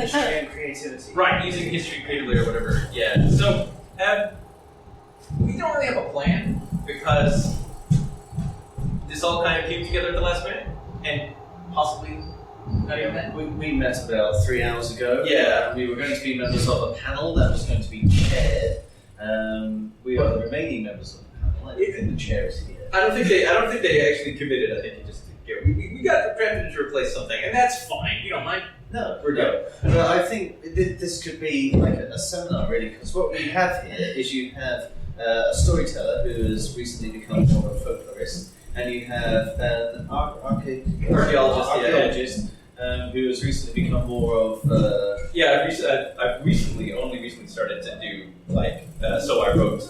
history and creativity. Right, using history creatively or whatever. Yeah. So we don't really have a plan because this all kind of came together at the last minute, and possibly not even that. We met about 3 hours ago. Yeah. We were going to be members of a panel that was going to be chaired. We are the remaining members of the panel. I don't think the chair is here. I don't think they actually committed. I think it just we got drafted to replace something, and that's fine. You don't mind? No, We're good. But I think this could be like a seminar, really, because what we have here is you have a storyteller who has recently become more of a folklorist, and you have an archaeologist who has recently become more of. I've only recently started to do so I wrote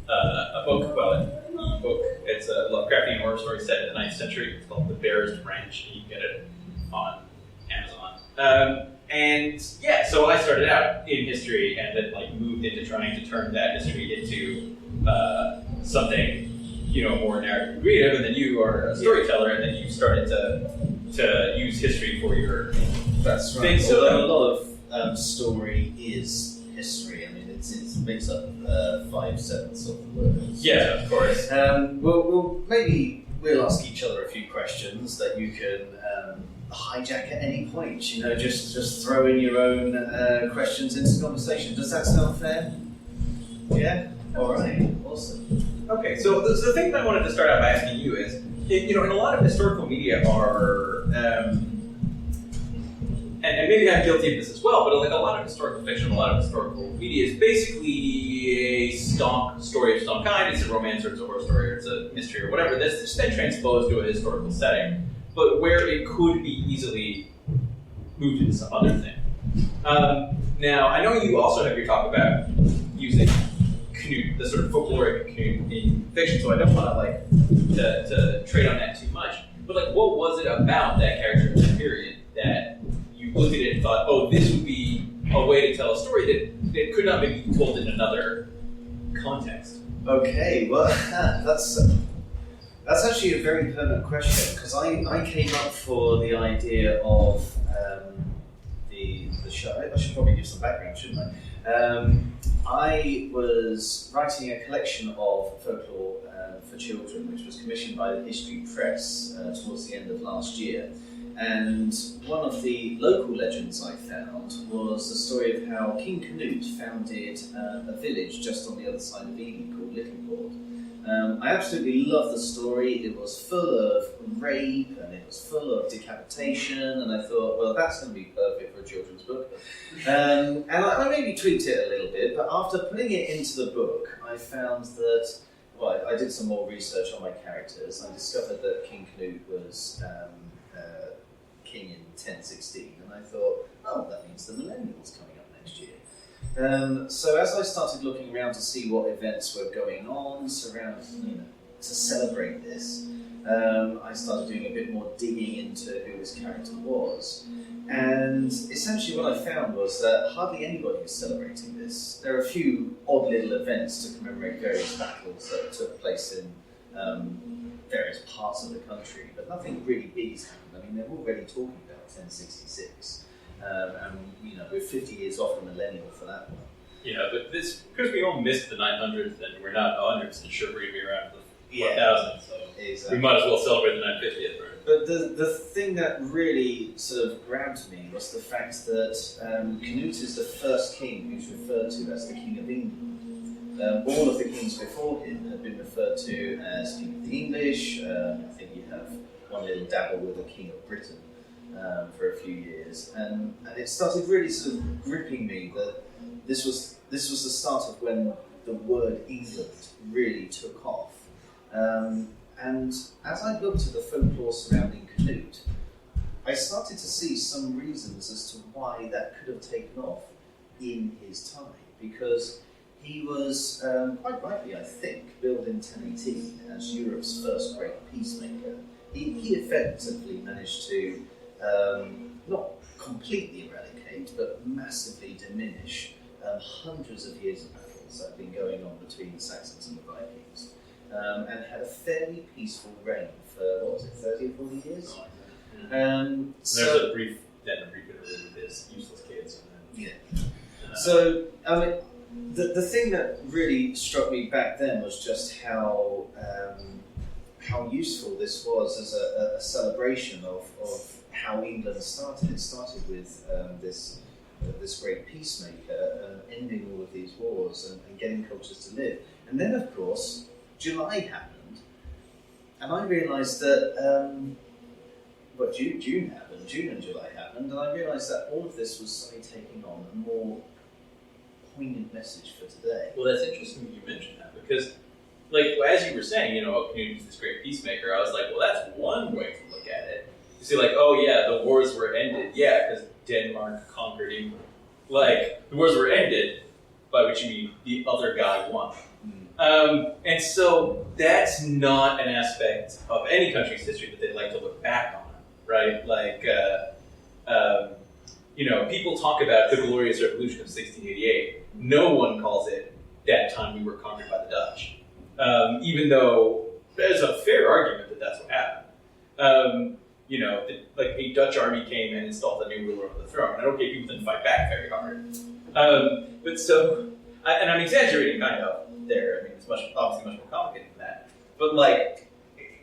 a book. Well, an e-book. It's a Lovecraftian horror story set in the 9th century. It's called The Bear's Branch. You can get it on Amazon. So I started out in history and then moved into trying to turn that history into something more narrative creative. And then you are a storyteller, and then you started to use history for your That's right. thing. So a lot of story is history. I mean, it makes up 5/7 of the words. Yeah, of course. We'll ask each other a few questions that you can hijack at any point. Just throw in your own questions into the conversation. Does that sound fair? Yeah. All right. Awesome. Okay. So the thing that I wanted to start out by asking you is, in a lot of historical media are, and maybe I'm guilty of this as well, but a lot of historical fiction, a lot of historical media is basically a story of some kind. It's a romance, or it's a horror story, or it's a mystery, or whatever. That's just been transposed to a historical setting, but where it could be easily moved into some other thing. Now, I know you also have your talk about using Canute, the sort of folkloric Canute in fiction, so I don't want to trade on that too much. But what was it about that character in that period that you looked at it and thought, oh, this would be a way to tell a story that could not be told in another context? Okay, well, that's actually a very pertinent question, because I came up for the idea of the show. I should probably give some background, shouldn't I? I was writing a collection of folklore for children, which was commissioned by the History Press towards the end of last year. And one of the local legends I found was the story of how King Canute founded a village just on the other side of Eden called Littleport. I absolutely love the story. It was full of rape and it was full of decapitation, and I thought, well, that's going to be perfect for a children's book. And I maybe tweaked it a little bit, but after putting it into the book, I found that, well, I did some more research on my characters. I discovered that King Canute was king in 1016, and I thought, oh, that means the millennial's coming up next year. So as I started looking around to see what events were going on, to celebrate this, I started doing a bit more digging into who this character was. And essentially what I found was that hardly anybody was celebrating this. There are a few odd little events to commemorate various battles that took place in various parts of the country, but nothing really big has happened. I mean, they're already talking about 1066. And we're 50 years off the millennial for that one. Yeah, but this, because we all missed the 900th and we're not 100% sure we're going to be around for the 1000, so exactly. We might as well celebrate the 950th, right? But the thing that really sort of grabbed me was the fact that Canute is the first king who's referred to as the King of England. All of the kings before him have been referred to as King of the English. I think you have one little dabble with the King of Britain. For a few years, and it started really sort of gripping me that this was the start of when the word England really took off. And as I looked at the folklore surrounding Canute, I started to see some reasons as to why that could have taken off in his time, because he was, quite rightly I think, billed in 1018 as Europe's first great peacemaker. He effectively managed to not completely eradicate, but massively diminish hundreds of years of battles that have been going on between the Saxons and the Vikings, and had a fairly peaceful reign for, 30 or 40 years? There's a brief interlude with his So, I mean, the thing that really struck me back then was just how useful this was as a celebration of how England started. It started with this great peacemaker, ending all of these wars and getting cultures to live. And then, of course, July happened, and I realised that, June happened, June and July happened, and I realised that all of this was suddenly taking on a more poignant message for today. Well, that's interesting that you mentioned that, because, like, as you were saying, Canute is this great peacemaker, I was like, well, that's one way to look at it. You see, like, oh yeah, the wars were ended, yeah, because Denmark conquered England. Like, the wars were ended, by which you mean the other guy won. And so that's not an aspect of any country's history that they'd like to look back on, right? Like, people talk about the Glorious Revolution of 1688. No one calls it that time we were conquered by the Dutch. Even though there's a fair argument that that's what happened. Like a Dutch army came and installed a new ruler on the throne. And okay, people didn't fight back very hard. And I'm exaggerating kind of there. I mean, it's obviously much more complicated than that. But like,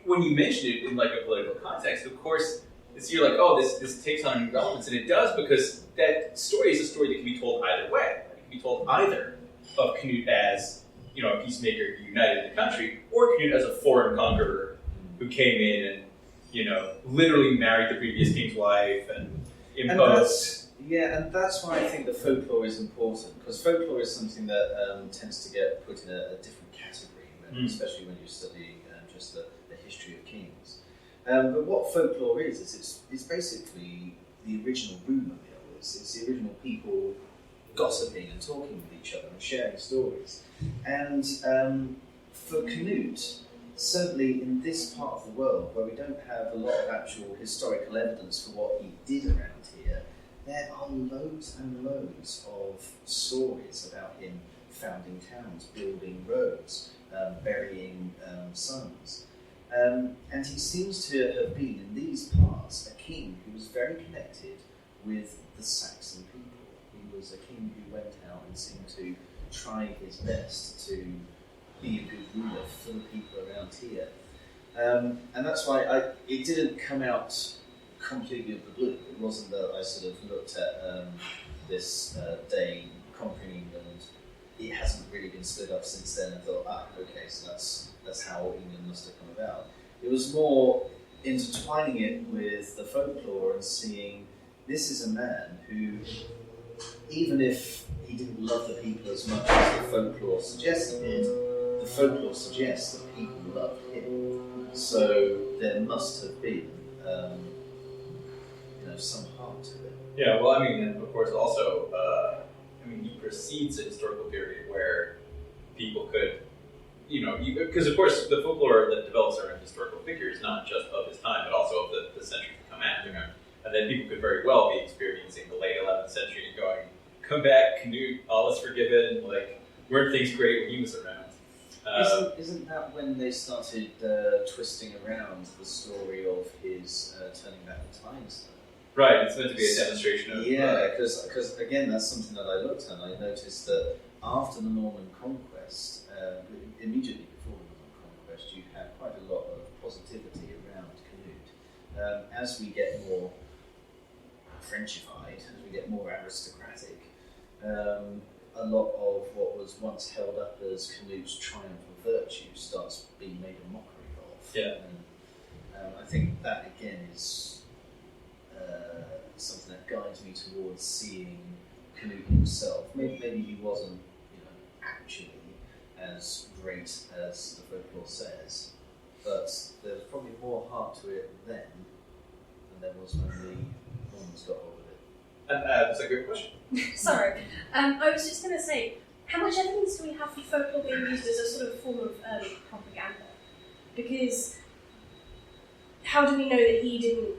when you mention it in like a political context, of course, you're like, oh, this takes on new relevance, and it does, because that story is a story that can be told either way. It can be told either of Canute as, a peacemaker who united the country, or Canute as a foreign conqueror who came in and, literally married the previous king's wife and imposed. And that's why I think the folklore is important, because folklore is something that tends to get put in a different category, especially when you're studying just the history of kings. But what folklore is it's basically the original rumour mill. It's the original people gossiping and talking with each other and sharing stories. And for Canute, certainly in this part of the world, where we don't have a lot of actual historical evidence for what he did around here, there are loads and loads of stories about him founding towns, building roads, burying sons. And he seems to have been, in these parts, a king who was very connected with the Saxon people. He was a king who went out and seemed to try his best to be a good ruler for the people around here. And that's why it didn't come out completely of the blue. It wasn't that I sort of looked at this day conquering England. It hasn't really been split up since then and thought, okay, so that's how England must have come about. It was more intertwining it with the folklore and seeing this is a man who, even if he didn't love the people as much as the folklore suggested, the folklore suggests that people loved him. So there must have been some heart to it. Yeah, well, I mean, and of course also, he precedes a historical period where people could, because of course the folklore that develops around historical figures, not just of his time, but also of the centuries that come after him. And then people could very well be experiencing the late 11th century and going, come back, Canute, all is forgiven, like, weren't things great when he was around? Isn't that when they started twisting around the story of his turning back the times? Right, it's meant to be a demonstration of... Yeah, because again, that's something that I looked at, and I noticed that after the Norman conquest, immediately before the Norman conquest, you had quite a lot of positivity around Canute. As we get more Frenchified, as we get more aristocratic, a lot of what was once held up as Canute's triumph of virtue starts being made a mockery of. Yeah. And I think that, again, is something that guides me towards seeing Canute himself. Maybe he wasn't, actually as great as the folklore says, but there's probably more heart to it then than there was when the Normans got hold of it. That's a good question. Sorry, I was just going to say, how much evidence do we have for folklore being used as a sort of form of propaganda? Because how do we know that he didn't,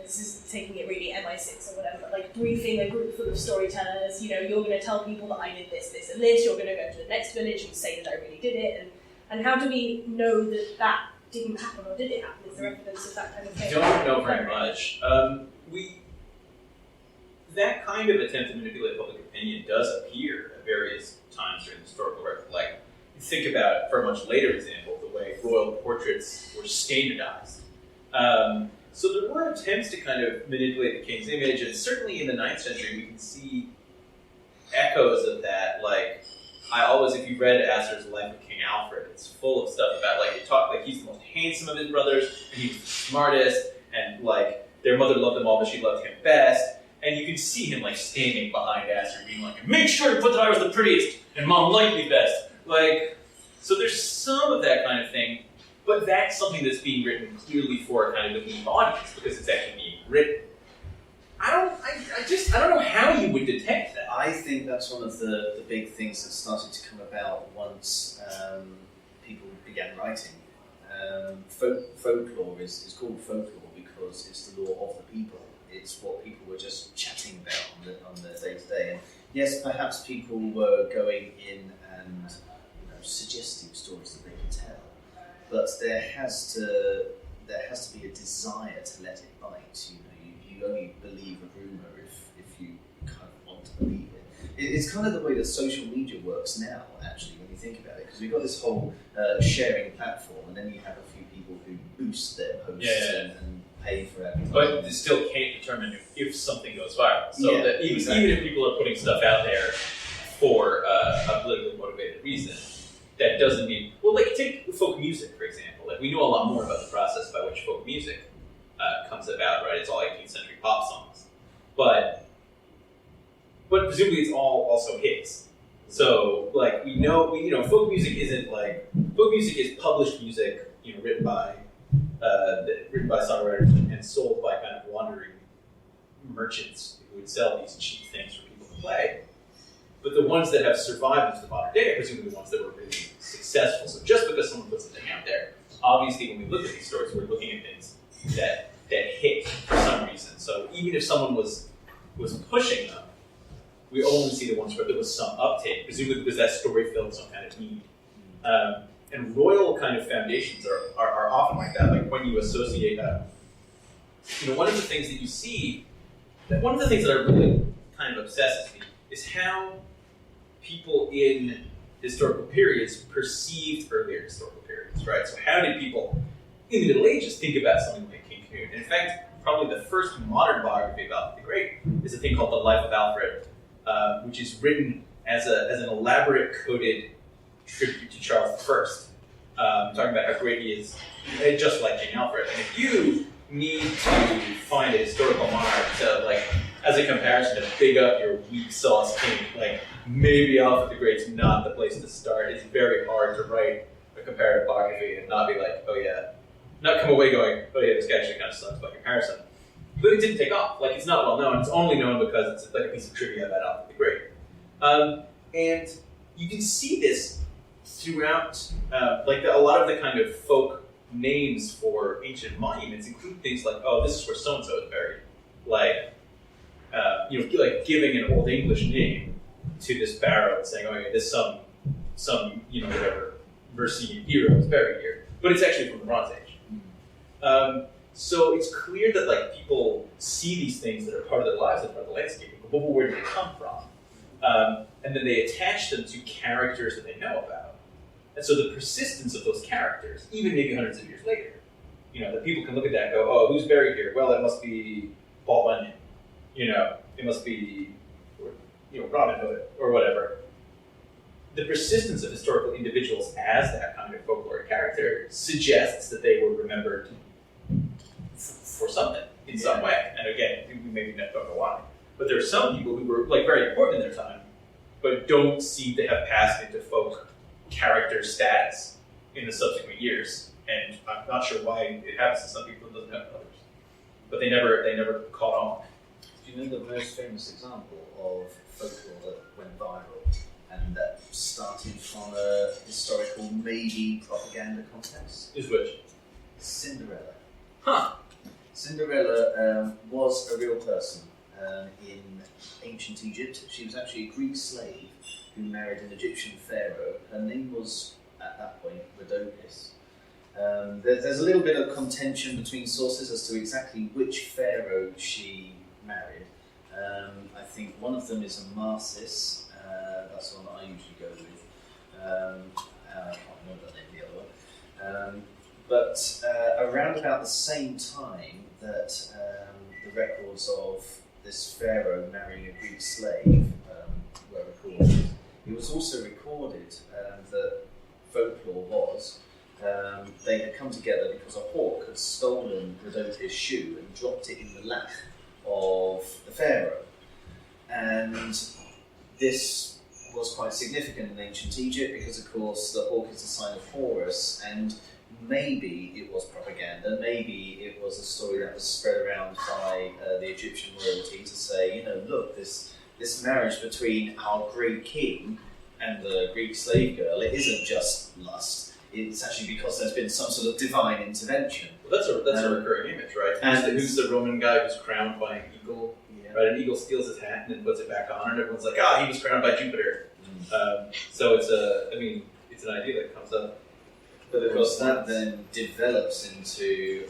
this is taking it really MI6 or whatever, but like briefing a group full of storytellers, you're going to tell people that I did this, this, and this, you're going to go to the next village and say that I really did it, and how do we know that didn't happen, or did it happen? Is there evidence of that kind of thing? We don't know very much. that kind of attempt to manipulate public opinion does appear at various times during the historical record. Like, think about, for a much later example, the way royal portraits were standardized. So there were attempts to kind of manipulate the king's image, and certainly in the 9th century we can see echoes of that. Like, if you read Astor's Life of King Alfred, it's full of stuff about, like, he's the most handsome of his brothers, and he's the smartest, and, like, their mother loved them all, but she loved him best. And you can see him, like, standing behind Astor, being like, make sure to put that I was the prettiest, and Mom liked me best. Like, so there's some of that kind of thing, but that's something that's being written clearly for a kind of elite audience, because it's actually being written. I don't know how you would detect that. I think that's one of the big things that started to come about once people began writing. Folklore is called folklore because it's the law of the people. It's what people were just chatting about on the day-to-day. And yes, perhaps people were going in and suggesting stories that they could tell, but there has to be a desire to let it bite. You only believe a rumor if you kind of want to believe it. It's kind of the way that social media works now, actually, when you think about it, because we've got this whole sharing platform, and then you have a few people who boost their posts and pay for everything. But they still can't determine if something goes viral. So that even if people are putting stuff out there for a politically motivated reason, that doesn't mean... Well, like, take folk music, for example. Like, we know a lot more about the process by which folk music comes about, right? It's all 18th century pop songs. But presumably it's all also hits. So, like, we know, folk music isn't like... Folk music is published music, written by songwriters and sold by kind of wandering merchants who would sell these cheap things for people to play. But the ones that have survived into the modern day are presumably the ones that were really successful. So just because someone puts a thing out there, obviously when we look at these stories, we're looking at things that hit for some reason. So even if someone was pushing them, we only see the ones where there was some uptake, presumably because that story filled some kind of need. And royal kind of foundations are often like that. Like when you associate, one of the things that you see, one of the things that really kind of obsesses me is how people in historical periods perceived earlier historical periods, right? So how did people in the Middle Ages think about something like King Canute? In fact, probably the first modern biography of Alfred the Great is a thing called the Life of Alfred, which is written as an elaborate coded tribute to Charles I, talking about how great he is, just like King Alfred. And if you need to find a historical monarch to, like, as a comparison to big up your weak sauce king, like, maybe Alfred the Great's not the place to start. It's very hard to write a comparative biography and not be like, not come away going, this guy actually kind of sucks by comparison. But it didn't take off. Like, it's not well known. It's only known because it's like a piece of trivia about Alfred the Great. And you can see this throughout, a lot of the kind of folk names for ancient monuments include things like, this is where so-and-so is buried. Like, like giving an Old English name to this barrow and saying, this some whatever Mercian hero is buried here. But it's actually from the Bronze Age. So it's clear that, like, people see these things that are part of their lives, that are part of the landscape, but where do they come from? And then they attach them to characters that they know about. And so the persistence of those characters, even maybe hundreds of years later, that people can look at that and go, who's buried here? Well, it must be Paul Bunyan. It must be, Robin Hood or whatever. The persistence of historical individuals as that kind of folkloric character suggests that they were remembered for something in some way. And again, we maybe don't know why. But there are some people who were, like, very important in their time, but don't seem to have passed into folk character status in the subsequent years. And I'm not sure why it happens to some people and doesn't happen to others. But they never caught on. Do you know the most famous example of folklore that went viral and that started from a historical, maybe propaganda context? Is which? Cinderella. Huh. Cinderella was a real person in ancient Egypt. She was actually a Greek slave who married an Egyptian pharaoh. Her name was, at that point, Rhodopis. There's a little bit of contention between sources as to exactly which pharaoh she married. think one of them is a Marsis. That's the one that I usually go with. I can't remember the name of the other one. But around about the same time that the records of this pharaoh marrying a Greek slave were recorded, it was also recorded that folklore was they had come together because a hawk had stolen Rhodope's shoe and dropped it in the lap of the pharaoh. And this was quite significant in ancient Egypt because, of course, the hawk is a sign of Horus, and maybe it was propaganda, maybe it was a story that was spread around by the Egyptian royalty to say, look, this marriage between our great king and the Greek slave girl, it isn't just lust, it's actually because there's been some sort of divine intervention. Well, that's a recurring image, right? Who's the Roman guy who's crowned by an eagle? Yeah. Right, an eagle steals his hat and then puts it back on, and everyone's like, he was crowned by Jupiter. So it's an idea that comes up. But of course, that then develops into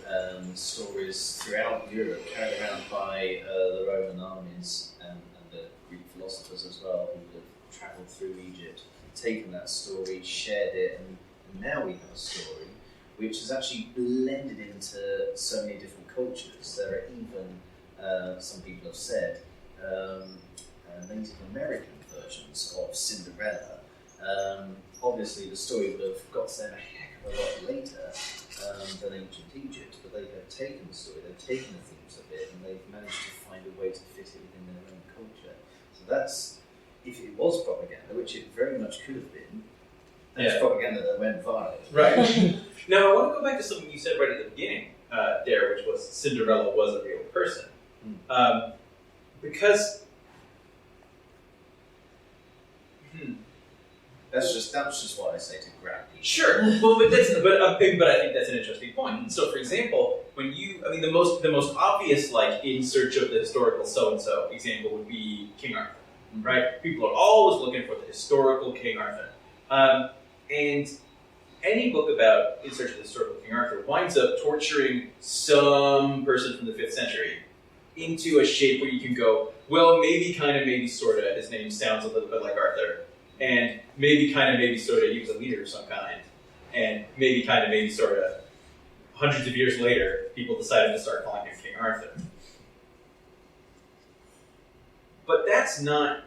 stories throughout Europe, carried around by the Roman armies and the Greek philosophers as well, who have travelled through Egypt, taken that story, shared it, and now we have a story which is actually blended into so many different cultures. There are even, some people have said, Native American versions of Cinderella. Obviously, the story would have got to them a heck of a lot later than ancient Egypt, but they have taken the story, they've taken the themes of it, and they've managed to find a way to fit it within their own culture. So that's, if it was propaganda, which it very much could have been, that's propaganda that went viral. Right. Now, I want to go back to something you said right at the beginning there, which was Cinderella was a real person. Because... That was just what I say to grab people. Sure. Well, but I think that's an interesting point. So, for example, when the most obvious, like, in search of the historical so-and-so example would be King Arthur, right? People are always looking for the historical King Arthur. And any book about in search of the historical King Arthur winds up torturing some person from the 5th century into a shape where you can go, well, maybe, kind of, maybe, sort of, his name sounds a little bit like Arthur. And maybe, kind of, maybe, sort of, he was a leader of some kind. And maybe, kind of, maybe, sort of, hundreds of years later, people decided to start calling him King Arthur. But that's not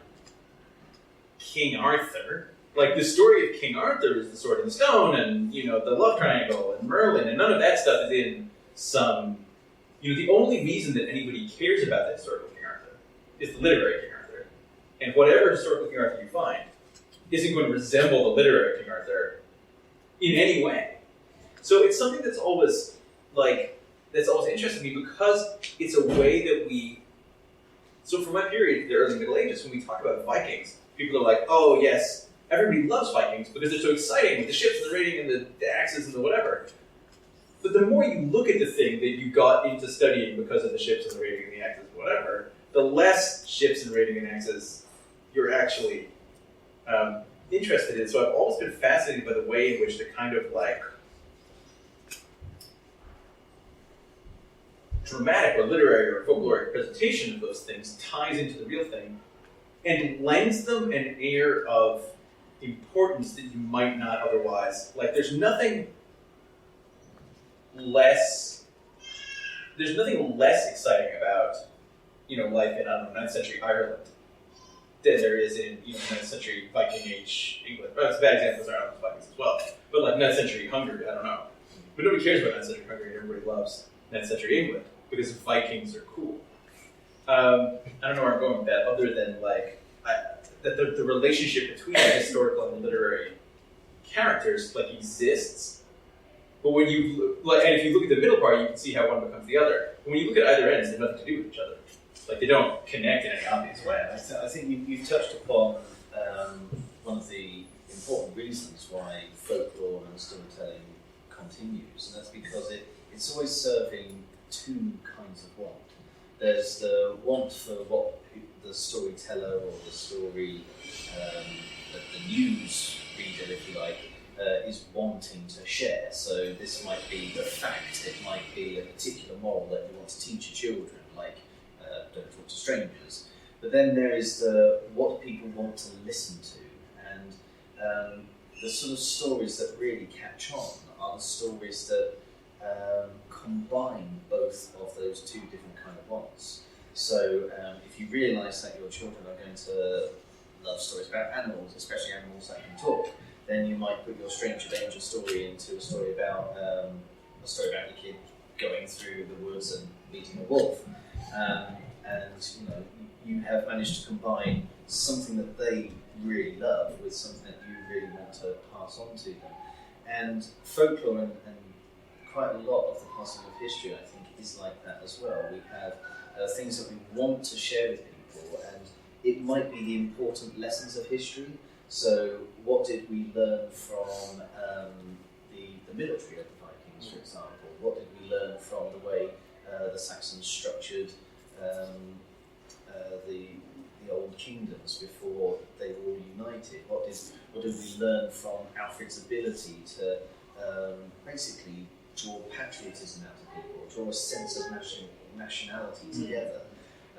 King Arthur. Like, the story of King Arthur is the Sword in the Stone, and, the love triangle, and Merlin, and none of that stuff is in some... the only reason that anybody cares about the historical King Arthur is the literary King Arthur. And whatever historical King Arthur you find isn't going to resemble the literary King Arthur in any way. So it's something that's always interested me because it's a way that we... So for my period, the early Middle Ages, when we talk about Vikings, people are like, oh yes, everybody loves Vikings because they're so exciting with the ships and the raiding and the axes and the whatever. But the more you look at the thing that you got into studying because of the ships and the raiding and the axes and whatever, the less ships and raiding and axes you're actually interested in. So I've always been fascinated by the way in which the kind of dramatic or literary or folkloric presentation of those things ties into the real thing and lends them an air of importance that you might not otherwise. Like, there's nothing less exciting about, life in, 9th century Ireland than there is in, 9th century Viking Age England. Well, that's a bad example, because there are Vikings as well. But, 9th century Hungary, I don't know. But nobody cares about 9th century Hungary, everybody loves 9th century England, because Vikings are cool. I don't know where I'm going with that, other than, the relationship between the historical and the literary characters, exists. But when you, and if you look at the middle part, you can see how one becomes the other. But when you look at either ends, they have nothing to do with each other. They don't connect in any obvious way. I think you've touched upon one of the important reasons why folklore and storytelling continues, and that's because it's always serving two kinds of want. There's the want for what the storyteller or the story, the news reader, if you like, is wanting to share. So this might be a fact, it might be a particular moral that you want to teach your children, like don't talk to strangers. But then there is what people want to listen to, and the sort of stories that really catch on are the stories that combine both of those two different kind of wants. So if you realise that your children are going to love stories about animals, especially animals that can talk, then you might put your Stranger Danger story into a story about your kid going through the woods and meeting a wolf. And you have managed to combine something that they really love with something that you really want to pass on to them. And folklore and quite a lot of the passing of history, I think, is like that as well. We have things that we want to share with people, and it might be the important lessons of history. So what did we learn from the military of the Vikings, for example? What did we learn from the way the Saxons structured the old kingdoms before they were all united? What did we learn from Alfred's ability to basically draw patriotism out of people, draw a sense of nationality together?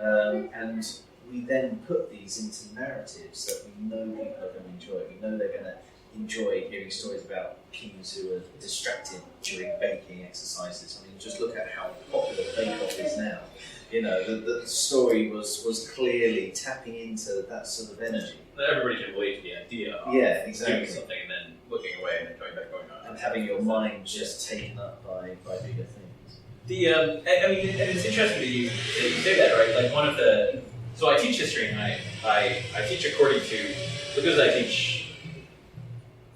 And we then put these into narratives that we know people are going to enjoy. We know they're going to enjoy hearing stories about kings who are distracted during baking exercises. I mean, just look at how popular Bake Off is now. The story was clearly tapping into that sort of energy. Everybody can relate to the idea of doing something and then looking away and then going on. And having your mind just taken up by bigger things. And it's interesting that you say that, right? Like so I teach history, and I teach according to, because I teach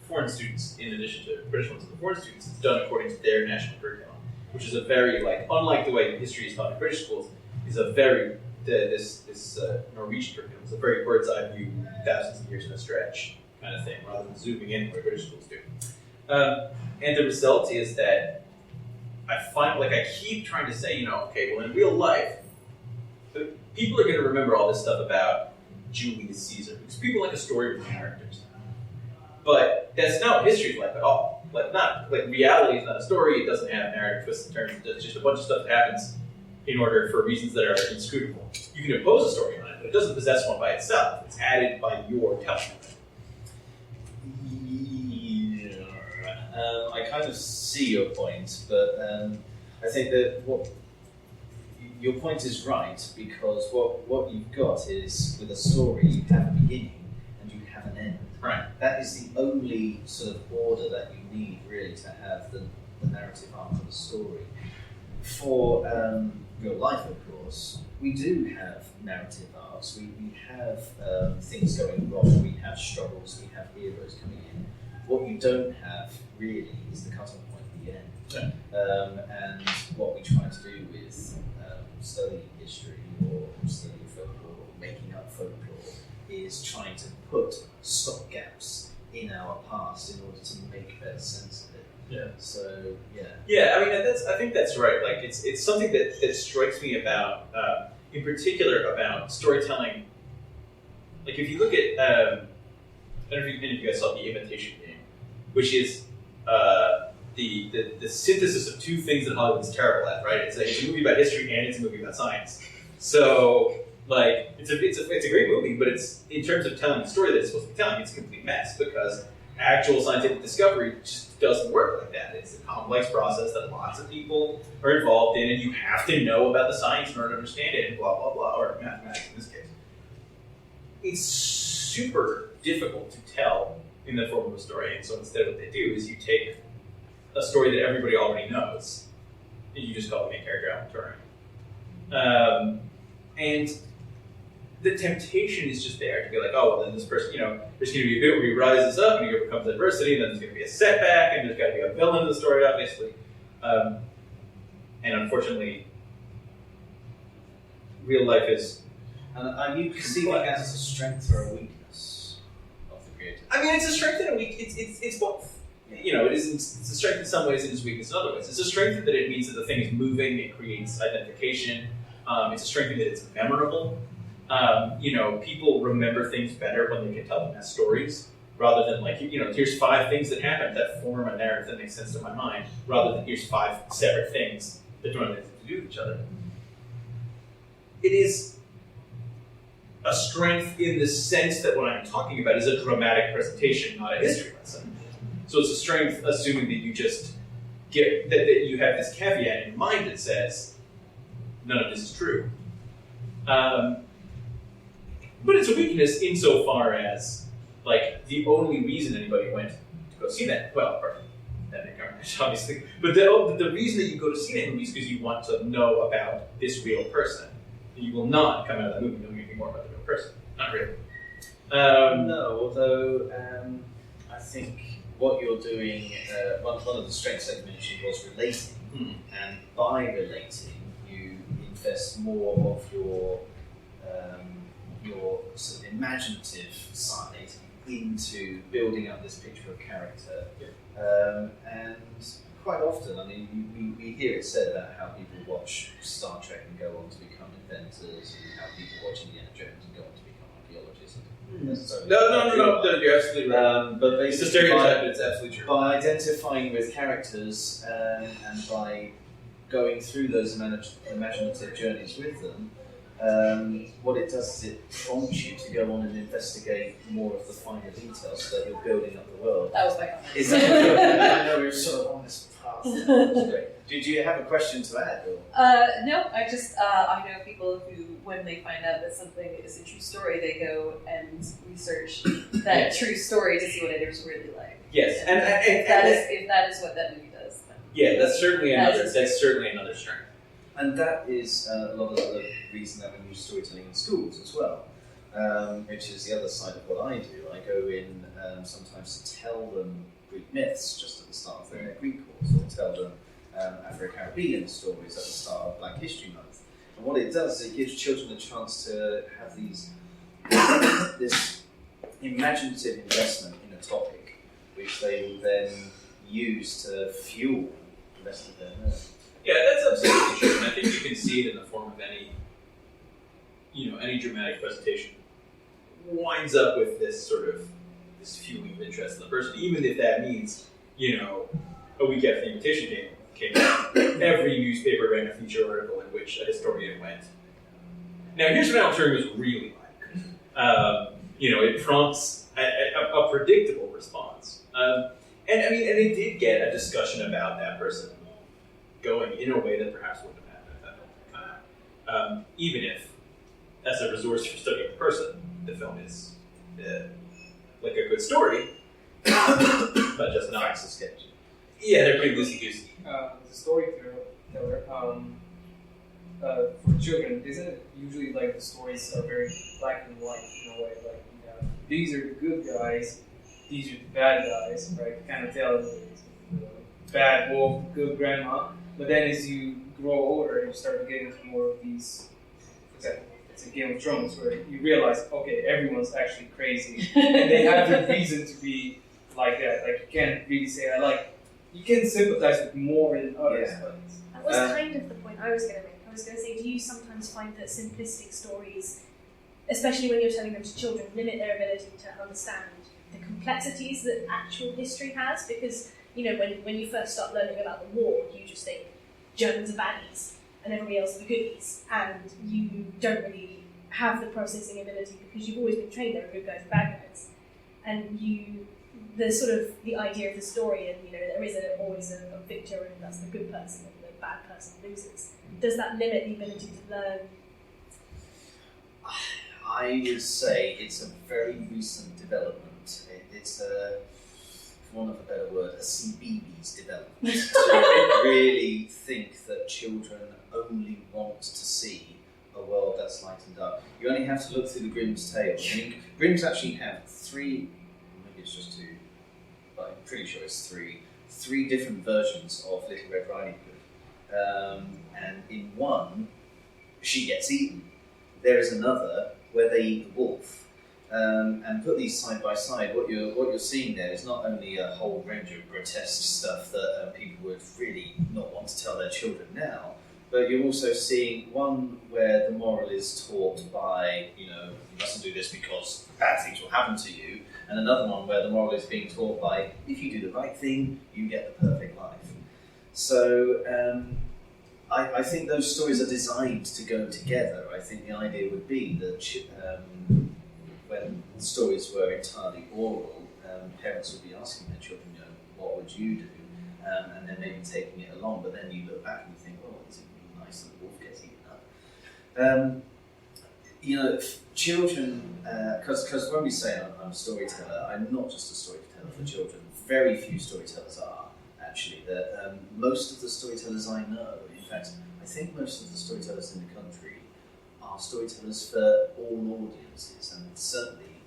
foreign students in addition to British ones, and the foreign students, it's done according to their national curriculum, which is a very, unlike the way history is taught in British schools, is a very, this Norwegian curriculum is a very bird's eye view, thousands of years in a stretch kind of thing, rather than zooming in where British schools do. And the result is that I find, I keep trying to say, okay, well, in real life, people are going to remember all this stuff about Julius Caesar, because people like a story with characters. But that's not what history is like at all. Reality is not a story, it doesn't have narrative twists and turns, it's just a bunch of stuff that happens in order for reasons that are inscrutable. You can impose a storyline, but it doesn't possess one by itself. It's added by your telling of it. I kind of see your point, but I think that your point is right, because what you've got is, with a story, you have a beginning and you have an end. Right. That is the only sort of order that you need, really, to have the narrative arc of the story. For real life, of course, we do have narrative arcs. We have things going wrong, we have struggles, we have heroes coming in. What you don't have, really, is the cut-off point at the end. Yeah. And what we try to do with studying history or studying folklore or making up folklore is trying to put stop gaps in our past in order to make better sense of it. Yeah. So I think that's right. It's something that strikes me about, in particular, about storytelling. If you look at, I don't know if you guys saw The Imitation Game, which is the synthesis of two things that Hollywood's terrible at, right? It's a movie about history and it's a movie about science. So, it's a great movie, but it's, in terms of telling the story that it's supposed to be telling, it's a complete mess, because actual scientific discovery just doesn't work like that. It's a complex process that lots of people are involved in, and you have to know about the science in order to understand it, and blah, blah, blah, or mathematics in this case. It's super difficult to tell in the form of a story, and so instead what they do is you take a story that everybody already knows, and you just call the main character Alan Turing. And the temptation is just there to be like, oh, well, then this person, there's going to be a bit where he rises up and he overcomes adversity, and then there's going to be a setback, and there's got to be a villain in the story, obviously. And unfortunately, real life is... And are you perceiving it as a strength or a weakness of the creator? I mean, it's a strength and a weakness. It's both. It's a strength in some ways and it's a weakness in other ways. It's a strength that it means that the thing is moving, it creates identification. It's a strength that it's memorable. People remember things better when they can tell them as stories, rather than here's 5 things that happened that form a narrative that makes sense to my mind, rather than here's 5 separate things that don't have anything to do with each other. It is a strength in the sense that what I'm talking about is a dramatic presentation, not a history lesson. So it's a strength assuming that you just get, that you have this caveat in your mind that says, none of this is true. But it's a weakness insofar as, like, the only reason anybody went to go see that, well, that may garnish, obviously, but the reason that you go to see that movie is because you want to know about this real person. You will not come out of that movie knowing anything more about the real person. Not really. No, although I think what you're doing, one of the strengths that you mentioned was relating, and by relating, you invest more of your sort of imaginative side into building up this picture of character. And quite often, I mean, we hear it said about how people watch Star Trek and go on to become inventors, and how people watch Indiana Jones and go on to become archaeologists. No, you're absolutely right. But It's a basically, stereotype, but it's absolutely true. by identifying with characters and by going through those imaginative journeys with them, what it does is it prompts you to go on and investigate more of the finer details so that you're building up the world. That was my comment. Is that good? I know we're sort of on this path. That's great. Did you have a question to add? Or? No, I just, I know people who, when they find out that something is a true story, they go and research that true story to see what it is really like. Yes, and if that is what that movie does. Then yeah, that's certainly another strength. And that is a lot of the reason that we use storytelling in schools as well, which is the other side of what I do. I go in sometimes to tell them Greek myths just at the start of their Greek course, or tell them Afro-Caribbean stories at the start of Black History Month. And what it does is it gives children a chance to have this imaginative investment in a topic, which they will then use to fuel the rest of their learning. Yeah, that's absolutely true, and I think you can see it in the form of any dramatic presentation winds up with this this fueling of interest in the person, even if that means, a week after the Invitation Game came out, every newspaper ran a feature article in which a historian went. Now, here's what Alan Turing was really like. It prompts a predictable response, and it did get a discussion about that person going in a way that perhaps wouldn't have happened at that time. Even if, as a resource for studying the person, the film is like a good story, but just not. Facts are sketchy. Yeah, they're pretty loosey-goosey. The storyteller, for children, isn't it usually like the stories are very black and white in a way? Like, these are the good guys, these are the bad guys, right? Kind of tell the bad wolf, good grandma. But then as you grow older, you start getting into more of these, for example, it's a Game of Thrones, where you realize, okay, everyone's actually crazy, and they have the reason to be like that. Like, you can't really say, you can sympathize with more than others. Yeah. That was kind of the point I was going to make. I was going to say, do you sometimes find that simplistic stories, especially when you're telling them to children, limit their ability to understand the complexities that actual history has? Because when you first start learning about the war, you just think Germans are baddies and everybody else are the goodies, and you don't really have the processing ability because you've always been trained there are good guys and bad guys, and the idea of the story, and there is always a victor, and that's the good person, and the bad person loses. Does that limit the ability to learn? I would say it's a very recent development. It's for want of a better word, a CBeebies development to really think that children only want to see a world that's light and dark. You only have to look through the Grimm's tales. I mean, Grimm's actually have maybe it's just two, but I'm pretty sure it's three different versions of Little Red Riding Hood. And in one, she gets eaten. There is another where they eat the wolf. And put these side by side, what you're seeing there is not only a whole range of grotesque stuff that people would really not want to tell their children now, but you're also seeing one where the moral is taught by, you mustn't do this because bad things will happen to you, and another one where the moral is being taught by, if you do the right thing, you get the perfect life. So I think those stories are designed to go together. I think the idea would be that when stories were entirely oral, parents would be asking their children, what would you do? And then maybe taking it along, but then you look back and you think, is it really nice that the wolf gets eaten up? Children, because when we say I'm a storyteller, I'm not just a storyteller for children. Very few storytellers are, actually. Most of the storytellers I know, in fact, I think most of the storytellers in the country are storytellers for all audiences, and certainly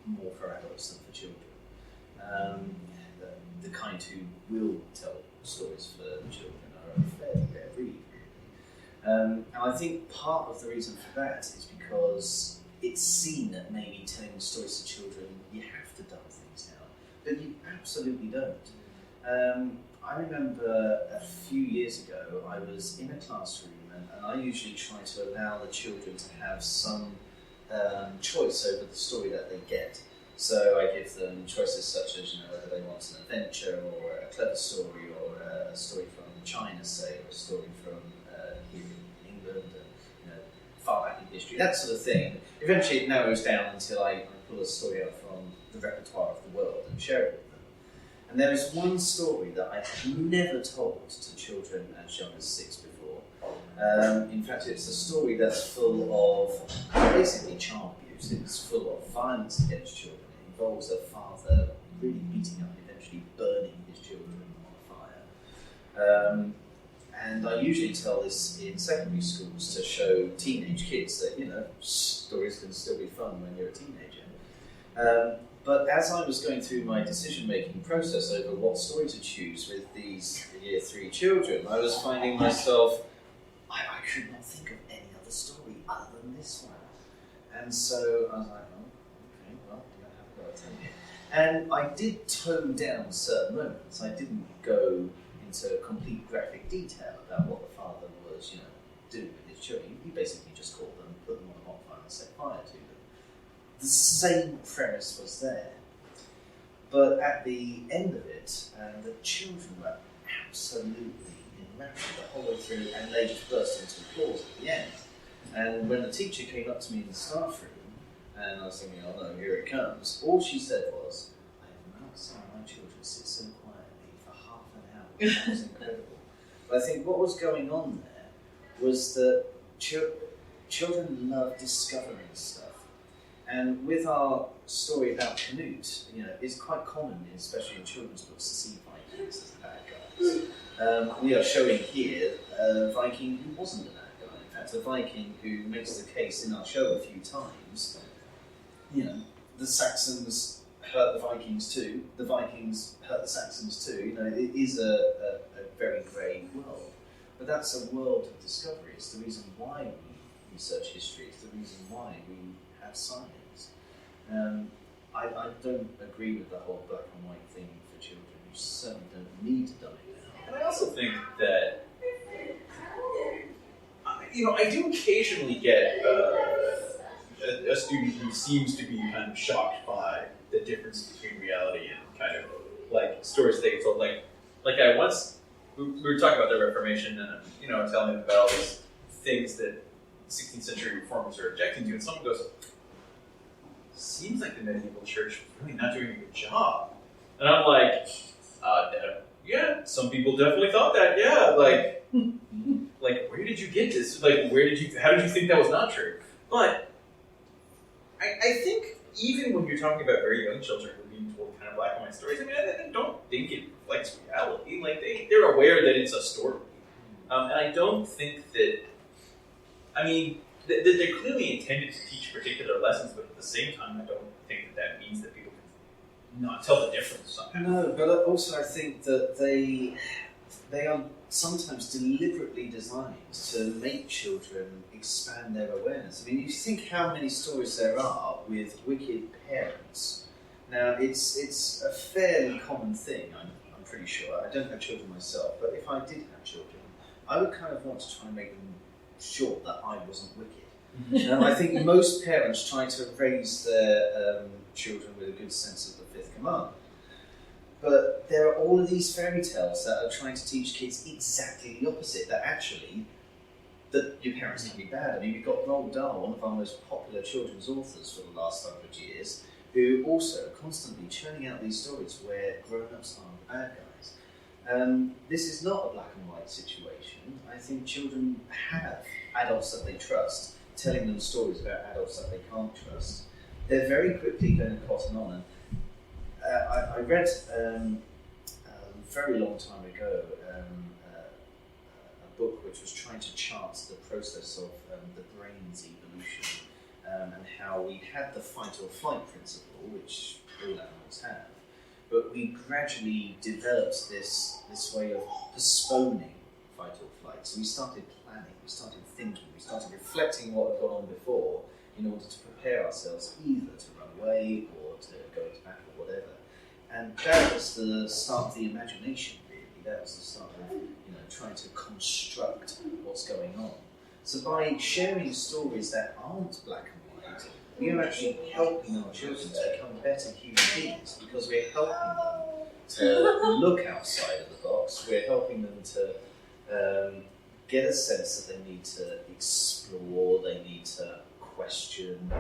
more for adults than for children. The kind who will tell stories for children are a fairly rare breed, really. And I think part of the reason for that is because it's seen that maybe telling stories to children, you have to dumb things down, but you absolutely don't. I remember a few years ago, I was in a classroom, and I usually try to allow the children to have some choice over the story that they get. So I give them choices such as, whether they want an adventure or a clever story or a story from China, say, or a story from here in England, and, far back in history, that sort of thing. Eventually it narrows down until I pull a story out from the repertoire of the world and share it with them. And there is one story that I've never told to children as young as 6 before. In fact, it's a story that's full of basically child abuse. It's full of violence against children. It involves a father really beating up and eventually burning his children on fire. And I usually tell this in secondary schools to show teenage kids that, stories can still be fun when you're a teenager. But as I was going through my decision-making process over what story to choose with these Year 3 children, I was finding myself, I could not think of any other story other than this one. And so I was like, okay, well, I'm going to have a go at it. And I did tone down certain moments. I didn't go into complete graphic detail about what the father was, doing with his children. He basically just called them, put them on a hot fire and set fire to them. The same premise was there. But at the end of it, the children were absolutely enraptured the whole way through, and they just burst into applause at the end. And when the teacher came up to me in the staff room, and I was thinking, oh no, here it comes, all she said was, I have not seen my children sit so quietly for half an hour. That was incredible. But I think what was going on there was that children love discovering stuff. And with our story about Canute, it's quite common, especially in children's books, to see Vikings as the bad guys. We are showing here a Viking who wasn't a bad guy. In fact, a Viking who makes the case in our show a few times. The Saxons hurt the Vikings too. The Vikings hurt the Saxons too. It is a very grey world. But that's a world of discovery. It's the reason why we research history. It's the reason why we have science. I don't agree with the whole black and white thing for children. You certainly don't need to dumb it down. And I also think that, I do occasionally get a student who seems to be kind of shocked by the difference between reality and kind of like stories they get told. Like I once, we were talking about the Reformation, and telling them about all these things that 16th century reformers are objecting to, and someone goes, seems like the medieval church was really not doing a good job. And I'm like, yeah, some people definitely thought that, yeah. Like, where did you get this? Like, how did you think that was not true? But I think even when you're talking about very young children who are being told kind of black and white stories, I don't think it reflects reality. Like, they're aware that it's a story. And I don't think that, they're clearly intended to teach particular lessons, but at the same time, I don't think that means that people can not tell the difference somehow. No, but also I think that they are sometimes deliberately designed to make children expand their awareness. You think how many stories there are with wicked parents. Now, it's a fairly common thing, I'm pretty sure. I don't have children myself, but if I did have children, I would kind of want to try and make them sure that I wasn't wicked. I think most parents try to raise their children with a good sense of the fifth commandment. But there are all of these fairy tales that are trying to teach kids exactly the opposite, that actually that your parents can be bad. I mean, you've got Roald Dahl, one of our most popular children's authors for the last 100 years, who also are constantly churning out these stories where grown-ups are the bad guys. This is not a black and white situation. I think children have adults that they trust, telling them stories about adults that they can't trust. They're very quickly going to cotton on. And I read a very long time ago a book which was trying to chart the process of the brain's evolution and how we had the fight or flight principle, which all animals have, but we gradually developed this way of postponing fight or flight. So we started planning, we started thinking, we started reflecting what had gone on before in order to prepare ourselves either to run away or to go into battle or whatever. And that was the start of the imagination, really. That was the start of trying to construct what's going on. So by sharing stories that aren't black and white, we are actually helping our children to become better human beings because we're helping them to look outside of the box. We're helping them to get a sense that they need to explore, they need to question,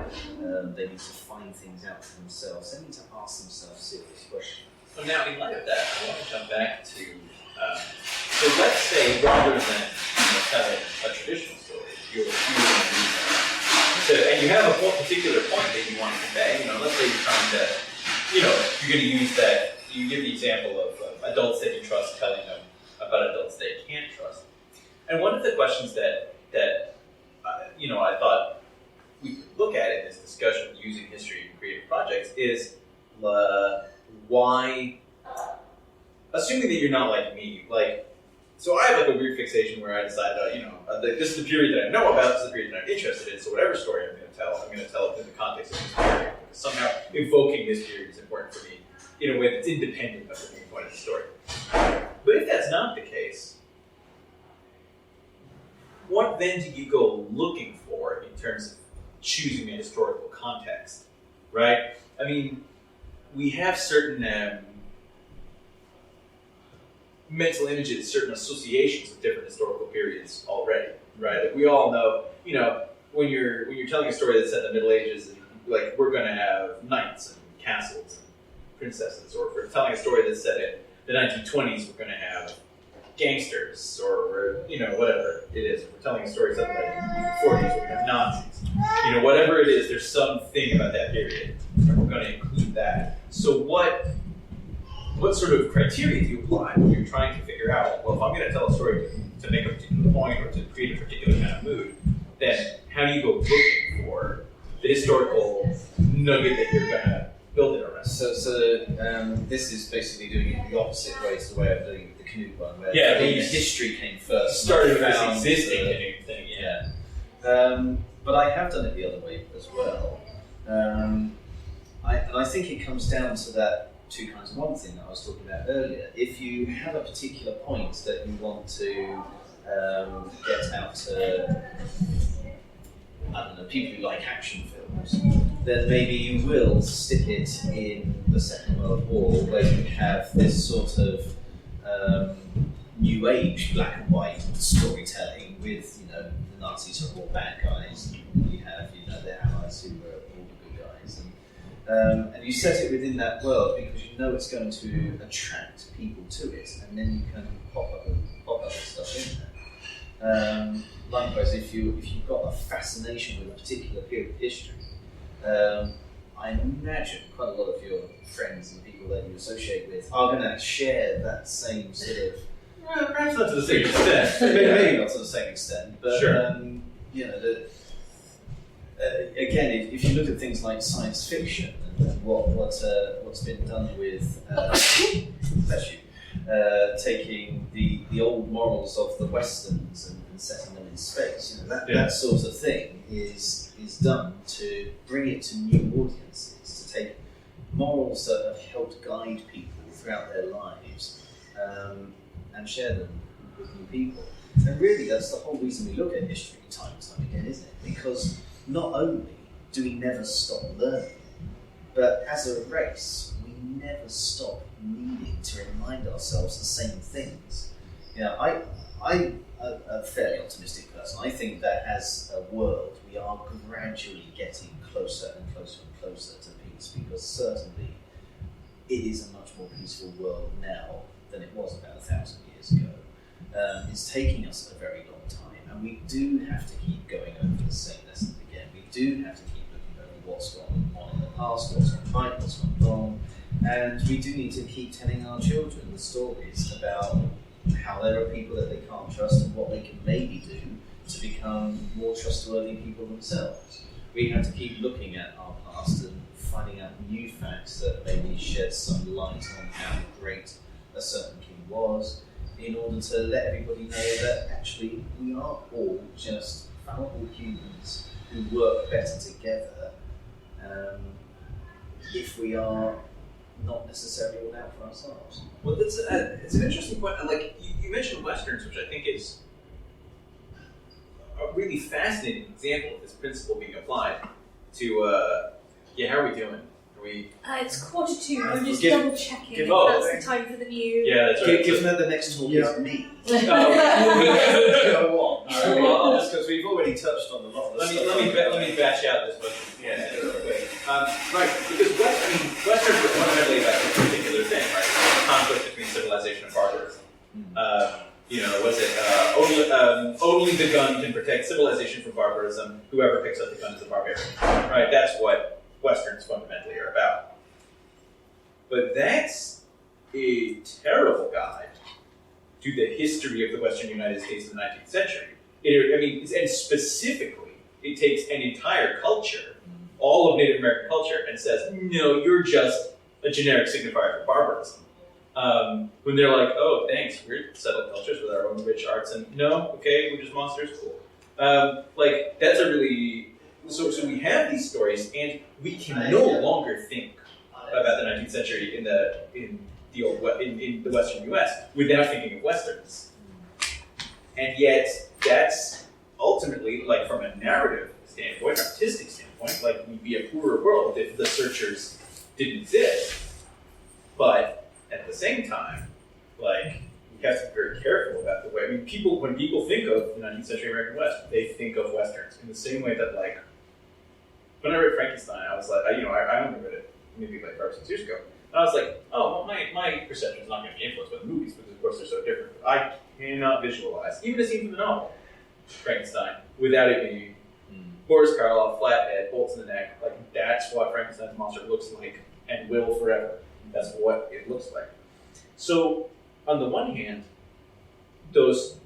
they need to find things out for themselves, they need to ask themselves serious questions. So now, in light of that, I want to jump back to, so let's say rather than telling a traditional story, you're using so, and you have a whole particular point that you want to convey. Let's say you're trying to, you're going to use that. You give the example of adults that you trust telling them about adults that you can't trust. And one of the questions that I thought we could look at in this discussion using history in creative projects is why, assuming that you're not like me, so I have a weird fixation where I decide, this is the period that I know about, this is the period that I'm interested in, so whatever story I'm going to tell it in the context of this period, because somehow evoking this period is important for me in a way that's independent of the main point of the story. But if that's not the case, what then do you go looking for in terms of choosing a historical context, right? I mean, we have certain mental images, certain associations with different historical periods already, right? Like we all know, when you're telling a story that's set in the Middle Ages, and we're going to have knights and castles and princesses, or if we're telling a story that's set in the 1920s, we're going to have gangsters, or whatever it is. If we're telling a story set in the 40s, we're going to have Nazis. Whatever it is, there's something about that period, and we're going to include that. So what sort of criteria do you apply when you're trying to figure out, well, if I'm going to tell a story to make a particular point or to create a particular kind of mood, then how do you go looking for the historical nugget that you're going to build it around? So this is basically doing it the opposite way to the way of doing the Canute one, where the history came first. Started with this existing Canute thing, yeah. But I have done it the other way as well. I think it comes down to that two kinds of one thing that I was talking about earlier. If you have a particular point that you want to get out to, people who like action films, then maybe you will stick it in the Second World War, where you have this sort of new age black and white storytelling with, the Nazis are all bad guys, and you have, their allies who were all the good guys. And you set it within that world because you know it's going to attract people to it, and then you can pop other stuff in there. Likewise, if you've got a fascination with a particular period of history, I imagine quite a lot of your friends and people that you associate with are going to share that same sort of. Well, perhaps not to the same extent. Maybe not to the same extent, but sure. Again, if you look at things like science fiction and what's been done with taking the old morals of the westerns and setting them in space, that sort of thing is done to bring it to new audiences, to take morals that have helped guide people throughout their lives and share them with new people. And really, that's the whole reason we look at history time and time again, isn't it? Because not only do we never stop learning, but as a race, we never stop needing to remind ourselves the same things. I a fairly optimistic person. I think that as a world, we are gradually getting closer and closer and closer to peace, because certainly it is a much more peaceful world now than it was about 1,000 years ago. It's taking us a very long time, and we do have to keep going over the same lessons again. We do have to keep looking over what's gone on in the past, what's gone right, what's gone wrong, and we do need to keep telling our children the stories about how there are people that they can't trust and what they can maybe do to become more trustworthy people themselves. We have to keep looking at our past and finding out new facts that maybe shed some light on how great a certain king was, in order to let everybody know that actually we are all just fallible humans who work better together if we are not necessarily all out for ourselves. Well, that's it's an interesting point. Like you mentioned Westerns, which I think is a really fascinating example of this principle being applied to. How are we doing? Are we? It's 1:45. I'm just Give- double checking if oh, that's okay. the time for the view. Yeah, that's right. Given that the next talk is me, Oh, go on. Alright, well, Because we've already touched on a lot of the let stuff. me batch out this question. Right, because Westerns are fundamentally about this particular thing, right? Conflict between civilization and barbarism. Was it only the gun can protect civilization from barbarism? Whoever picks up the gun is a barbarian, right? That's what Westerns fundamentally are about. But that's a terrible guide to the history of the Western United States in the 19th century. And specifically, it takes an entire culture, all of Native American culture, and says, no, you're just a generic signifier for barbarism. When they're like, oh, thanks, we're settled cultures with our own rich arts, and no, okay, we're just monsters, cool. That's a really... So we have these stories, and we can no longer think about the 19th century in the Western U.S. without thinking of Westerns. And yet, that's ultimately, like, from a narrative standpoint, artistic standpoint, like, we'd be a poorer world if the searchers didn't exist. But at the same time, like, we have to be very careful about the way. When people think of the 19th century American West, they think of Westerns in the same way that, like, when I read Frankenstein, I was like, I only read it maybe like 5 or 6 years ago. And I was like, oh, well, my perception is not going to be influenced by the movies because, of course, they're so different. But I cannot visualize, even a scene from the novel, Frankenstein, without it being Boris Karloff, flathead, bolts in the neck. Like, that's what Frankenstein's monster looks like and will forever. That's what it looks like. So, on the one hand, those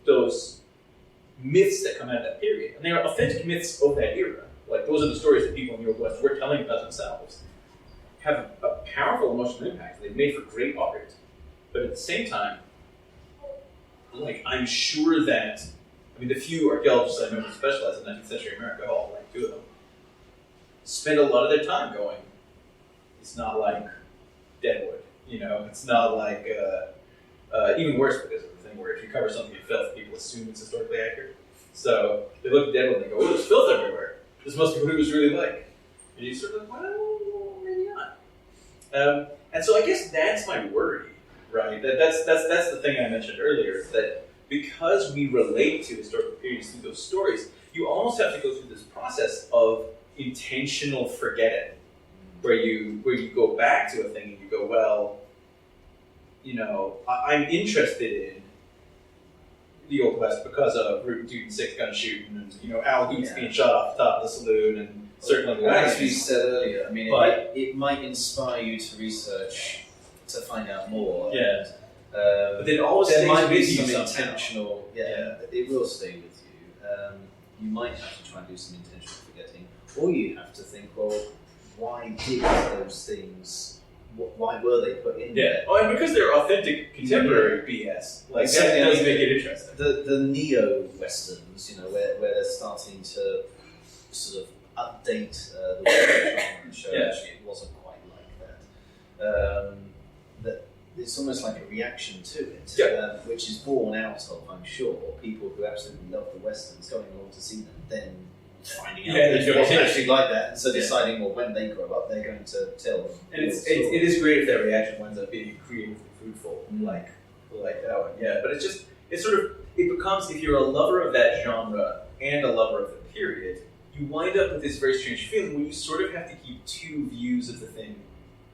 myths that come out of that period, and they are authentic myths of that era. Like, those are the stories that people in the Old West were telling about themselves. Have a powerful emotional impact. They've made for great art. But at the same time, like, I'm sure that, the few archaeologists I know who specialize in 19th century America, all like 2 of them, spend a lot of their time going, it's not like Deadwood, it's not like, even worse because of the thing where if you cover something in filth, people assume it's historically accurate. So they look at Deadwood and they go, oh, there's filth everywhere. This must be what it was really like. And you sort of like, well, maybe not. And so I guess that's my worry, right? That's the thing I mentioned earlier, is that because we relate to historical periods through those stories, you almost have to go through this process of intentional forgetting, where you go back to a thing and you go, well, I'm interested in the Old West because of Root Dude and 6-gun shooting, and Al Hoots being shot off the top of the saloon and circling the As we wagons. said earlier, But- it might inspire you to research to find out more. Yeah. And, But then it always there stays might be with you some somehow. intentional. It will stay with you. You might have to try and do some intentional forgetting, or you have to think, well, why did those things? Why were they put in there? Oh, and because they're authentic contemporary BS, like So, that yeah, does make it interesting. The neo-westerns, where they're starting to sort of update the Western genre and show actually it wasn't quite like that. That it's almost like a reaction to it, which is born out of, I'm sure, people who absolutely love the westerns going along to see them, then finding out that it wasn't actually like that, and so deciding, well, when they grow up, they're going to tell them. And it is great if that reaction winds up being creatively fruitful, like that one. Yeah, but it's it becomes, if you're a lover of that genre and a lover of the period, you wind up with this very strange feeling where you sort of have to keep two views of the thing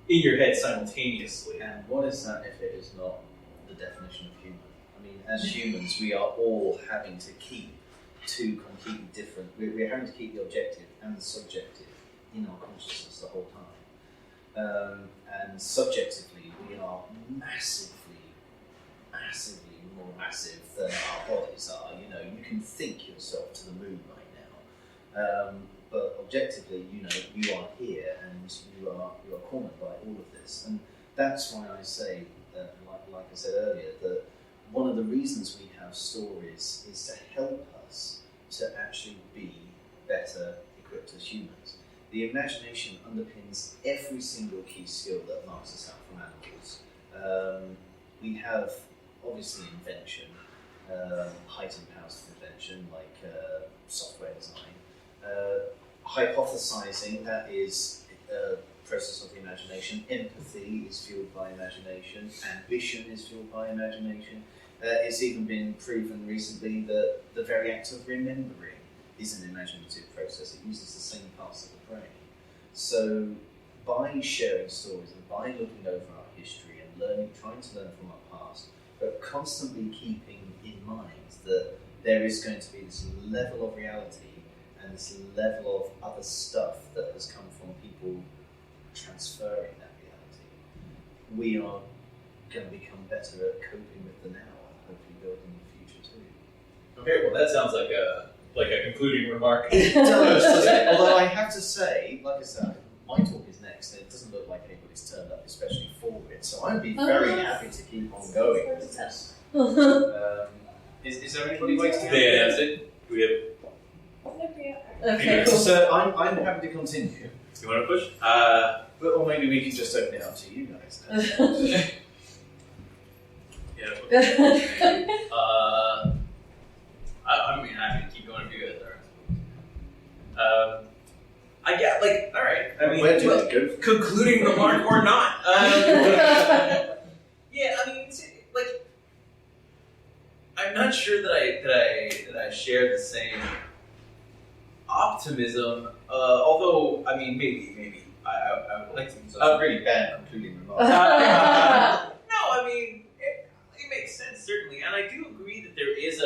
in your head simultaneously. And what is that if it is not the definition of human? I mean, as humans, we are all having to keep two completely different. We're having to keep the objective and the subjective in our consciousness the whole time. And subjectively, we are massively more massive than our bodies are. You know, you can think yourself to the moon right now. But objectively, you know, you are here and you are cornered by all of this. And that's why I say, like I said earlier, that one of the reasons we have stories is to help us to actually be better equipped as humans. The imagination underpins every single key skill that marks us out from animals. We have, obviously, invention, heightened powers of invention, like software design. Hypothesizing, that is a process of the imagination. Empathy is fueled by imagination. Ambition is fueled by imagination. It's even been proven recently that the very act of remembering is an imaginative process. It uses the same parts of the brain. So by sharing stories and by looking over our history and trying to learn from our past, but constantly keeping in mind that there is going to be this level of reality and this level of other stuff that has come from people transferring that reality, we are going to become better at coping with the now and hopefully building the future too. Okay, well that sounds like a concluding remark. It does, doesn't it? Although I have to say, like I said, my talk is next and it doesn't look like anybody's turned up especially for it, so I'd be very happy to keep on going with this. Is there anybody waiting? They announced it. Do we have... Okay, cool. So I'm happy to continue. You want to push? Or maybe we can just open it up to you guys. Yeah. I'm happy to keep going if you guys are. I get, like, alright. I mean, where do we go? Concluding remark or not. Yeah, I mean, it's, like, I'm not sure that I share the same optimism. Although, I mean, maybe. I would like to. So it's a really bad concluding remark. No, I mean, it makes sense certainly, and I do agree that there is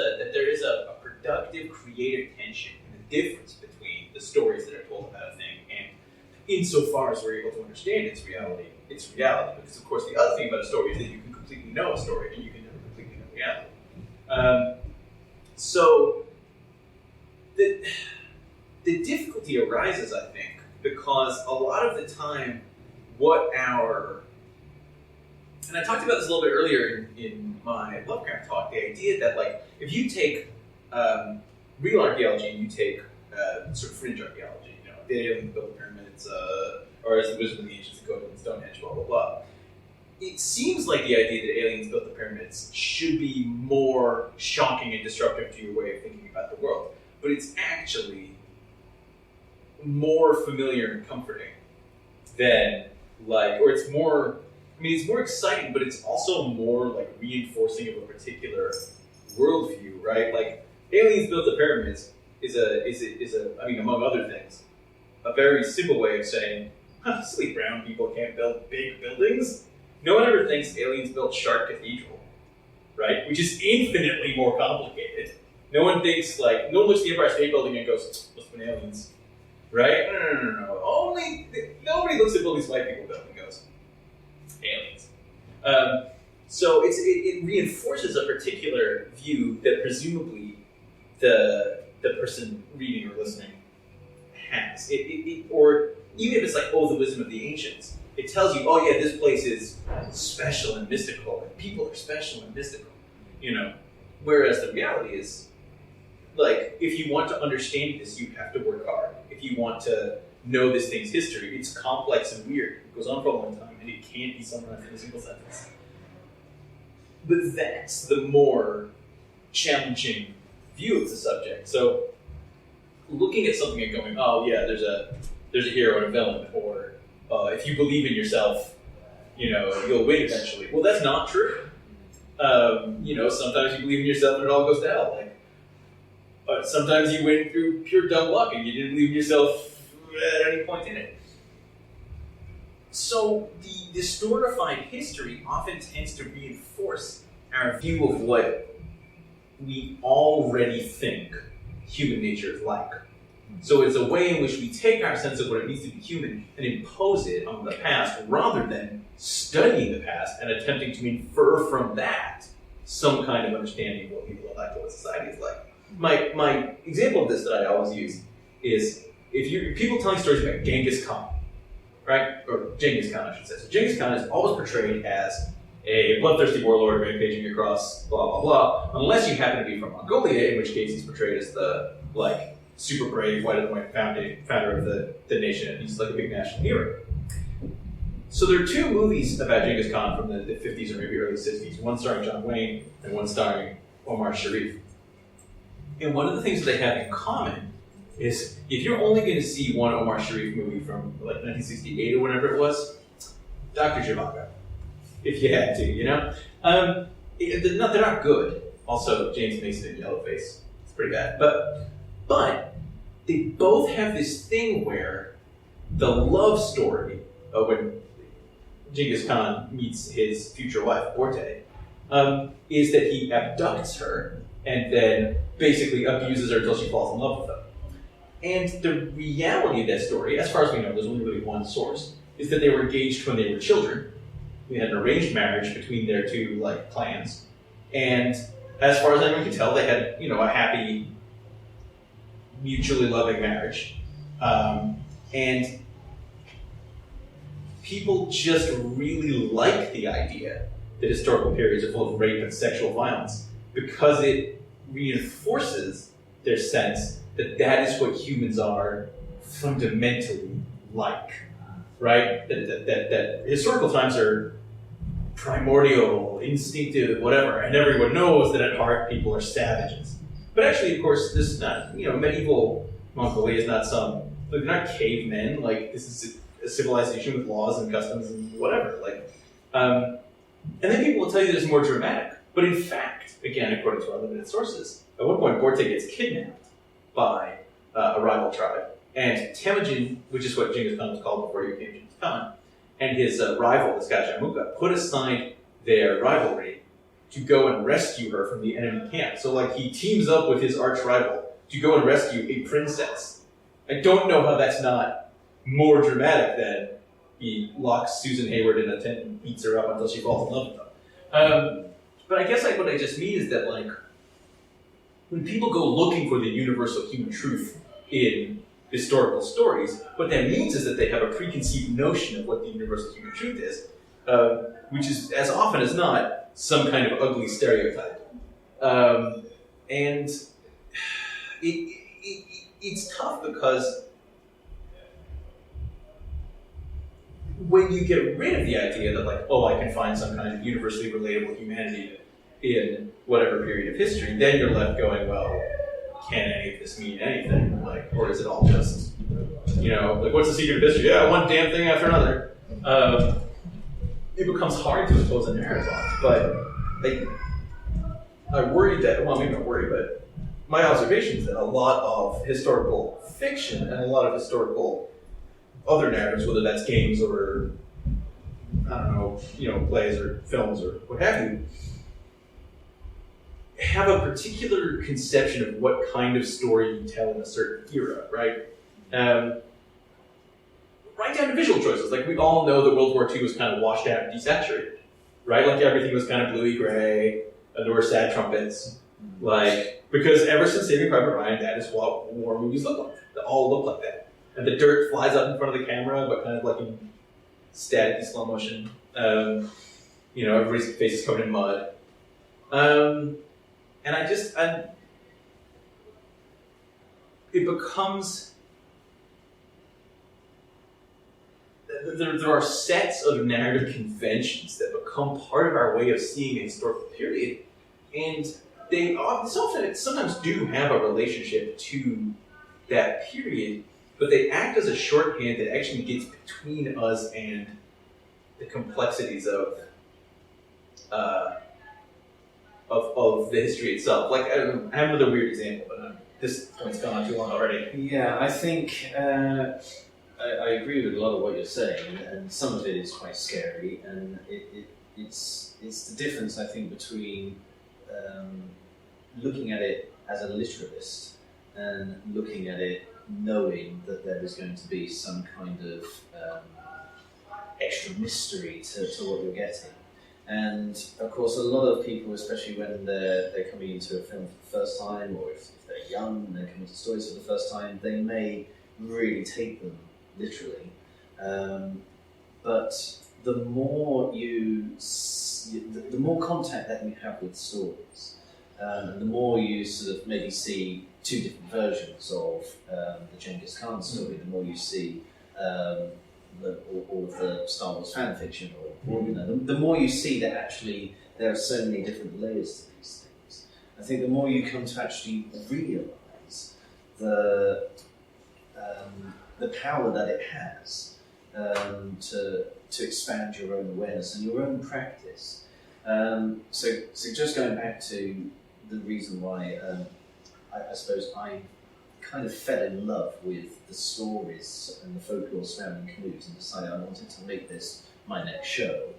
a productive creative tension in the difference between the stories that are told about a thing and insofar as we're able to understand its reality. Because of course the other thing about a story is that you can completely know a story and you can never completely know reality. So the difficulty arises, I think, because a lot of the time and I talked about this a little bit earlier in my Lovecraft talk, the idea that, like, if you take real archaeology and you take sort of fringe archaeology, you know, did aliens build the pyramids, or is the wisdom of the ancients encoded in Stonehenge, blah, blah, blah. It seems like the idea that aliens built the pyramids should be more shocking and disruptive to your way of thinking about the world. But it's actually more familiar and comforting than, like, or it's more, I mean, it's more exciting, but it's also more, like, reinforcing of a particular worldview, right? Like, aliens built the pyramids is a, I mean, among other things, a very simple way of saying, silly brown people can't build big buildings. No one ever thinks aliens built Shark Cathedral, right? Which is infinitely more complicated. No one thinks, like, no one looks at the Empire State Building and goes, must have been aliens, right? No. Nobody looks at buildings white people build and goes, aliens. So it reinforces a particular view that presumably the person reading or listening has. Or even if it's like, oh, the wisdom of the ancients, it tells you, oh yeah, this place is special and mystical, and people are special and mystical, you know. Whereas the reality is, like, if you want to understand this, you have to work hard. If you want to know this thing's history, it's complex and weird. It goes on for a long time, and it can't be summarized in a single sentence. But that's the more challenging view of the subject. So, looking at something and going, oh yeah, there's a hero and a villain, or if you believe in yourself, you know, you'll win eventually. Well, that's not true. Sometimes you believe in yourself and it all goes to hell. But sometimes you went through pure dumb luck and you didn't believe in yourself at any point in it. So the distortified history often tends to reinforce our view of what we already think human nature is like. So it's a way in which we take our sense of what it means to be human and impose it on the past rather than studying the past and attempting to infer from that some kind of understanding of what people are like, what society is like. My example of this that I always use is if people telling stories about Genghis Khan, right? Or Genghis Khan, I should say. So Genghis Khan is always portrayed as a bloodthirsty warlord rampaging across blah, blah, blah, unless you happen to be from Mongolia, in which case he's portrayed as the, super brave, white-and-white founder of the nation, and he's like a big national hero. So there are two movies about Genghis Khan from the 50s or maybe early 60s, one starring John Wayne and one starring Omar Sharif. And one of the things that they have in common is if you're only going to see one Omar Sharif movie from 1968 or whatever it was, Dr. Zhivago, if you had to, they're not good. Also, James Mason in Yellowface, it's pretty bad. But they both have this thing where the love story when Genghis Khan meets his future wife, Borte, is that he abducts her and then basically abuses her until she falls in love with him. And the reality of that story, as far as we know, there's only really one source, is that they were engaged when they were children. We had an arranged marriage between their two clans. And as far as anyone can tell, they had, a happy, mutually loving marriage. And people just really like the idea that historical periods are full of rape and sexual violence because it reinforces their sense that that is what humans are fundamentally like, right? That historical times are primordial, instinctive, whatever, and everyone knows that at heart people are savages. But actually, of course, this is not, medieval Mongolia is not they're not cavemen, this is a civilization with laws and customs and whatever, and then people will tell you that it's more dramatic. But in fact, again, according to our limited sources, at one point Borte gets kidnapped by a rival tribe. And Temujin, which is what Genghis Khan was called before he became Genghis Khan, and his rival, this guy Jamuka, put aside their rivalry to go and rescue her from the enemy camp. So he teams up with his arch rival to go and rescue a princess. I don't know how that's not more dramatic than he locks Susan Hayward in a tent and beats her up until she falls in love with him. But I guess what I just mean is that when people go looking for the universal human truth in historical stories, what that means is that they have a preconceived notion of what the universal human truth is, which is, as often as not, some kind of ugly stereotype. And it's tough because when you get rid of the idea that I can find some kind of universally relatable humanity in whatever period of history, then you're left going, well, can any of this mean anything? Or is it all just, what's the secret of history? Yeah, one damn thing after another. It becomes hard to impose a narrative on it, but I worry that, maybe not worry, but my observation is that a lot of historical fiction and a lot of historical other narratives, whether that's games or, plays or films or what have you, have a particular conception of what kind of story you tell in a certain era, right? Right down to visual choices. We all know that World War II was kind of washed out and desaturated, right? Everything was kind of bluey-gray, and there were sad trumpets. Because ever since Saving Private Ryan, that is what war movies look like. They all look like that. And the dirt flies up in front of the camera, but kind of in static slow motion. Everybody's face is covered in mud. And it becomes, there are sets of narrative conventions that become part of our way of seeing a historical period, and they sometimes do have a relationship to that period, but they act as a shorthand that actually gets between us and the complexities of of the history itself. Like, I have another weird example, but this point's gone on too long already. Yeah, I think I agree with a lot of what you're saying, and some of it is quite scary, and it's the difference, I think, between looking at it as a literalist and looking at it knowing that there is going to be some kind of extra mystery to what you're getting. And of course, a lot of people, especially when they're coming into a film for the first time, or if they're young and they're coming to stories for the first time, they may really take them literally. But the more the more contact that you have with stories, and the more you sort of maybe see two different versions of the Genghis Khan story, the more you see all of the Star Wars fan fiction, or the more you see that actually there are so many different layers to these things. I think the more you come to actually realise the power that it has to expand your own awareness and your own practice. So just going back to the reason why I suppose I kind of fell in love with the stories and the folklore surrounding Canute and decided I wanted to make this my next show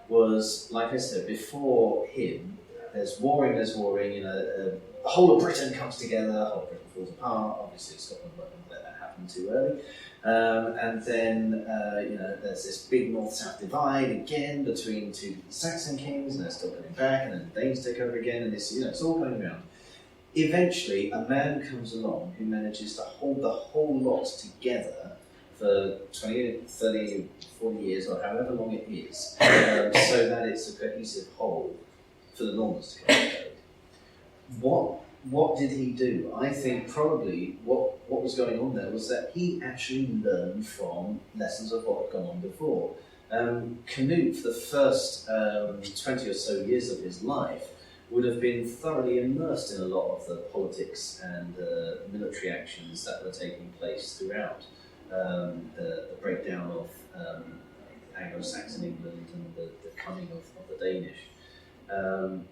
was, like I said, before him, there's warring, the whole of Britain comes together, the whole of Britain falls apart, obviously Scotland won't let that happen too early. And then, there's this big north-south divide again between two Saxon kings, and they're still coming back, and then the Danes take over again, and it's all going around. Eventually, a man comes along who manages to hold the whole lot together for 20, 30, 40 years, or however long it is, so that it's a cohesive whole for the Normans to come together. What did he do? I think probably what was going on there was that he actually learned from lessons of what had gone on before. Canute, for the first 20 or so years of his life, would have been thoroughly immersed in a lot of the politics and military actions that were taking place throughout the breakdown of Anglo-Saxon England and the coming of the Danish.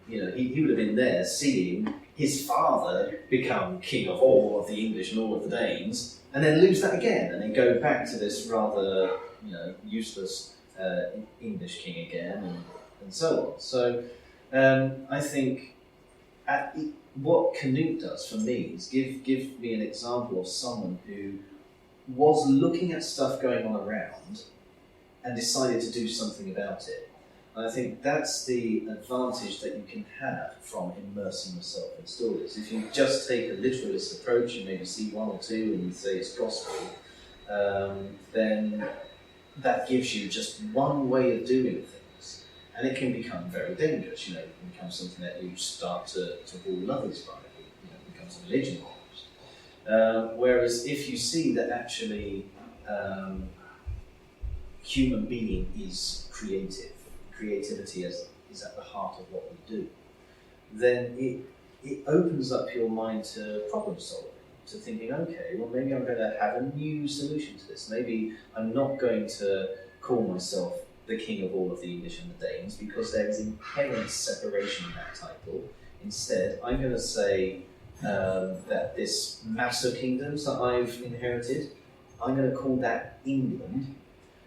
He would have been there seeing his father become king of all of the English and all of the Danes, and then lose that again, and then go back to this rather useless English king again, and so on. So I think what Canute does for me is give me an example of someone who was looking at stuff going on around and decided to do something about it. And I think that's the advantage that you can have from immersing yourself in stories. If you just take a literalist approach and maybe see one or two and you say it's gospel, then that gives you just one way of doing things. And it can become very dangerous. It can become something that you start to rule others by. It becomes a religion almost. Whereas if you see that actually human being is creativity is at the heart of what we do, then it opens up your mind to problem solving, to thinking, okay, well maybe I'm going to have a new solution to this. Maybe I'm not going to call myself the king of all of the English and the Danes because there is inherent separation in that title. Instead, I'm going to say that this mass of kingdoms that I've inherited, I'm going to call that England,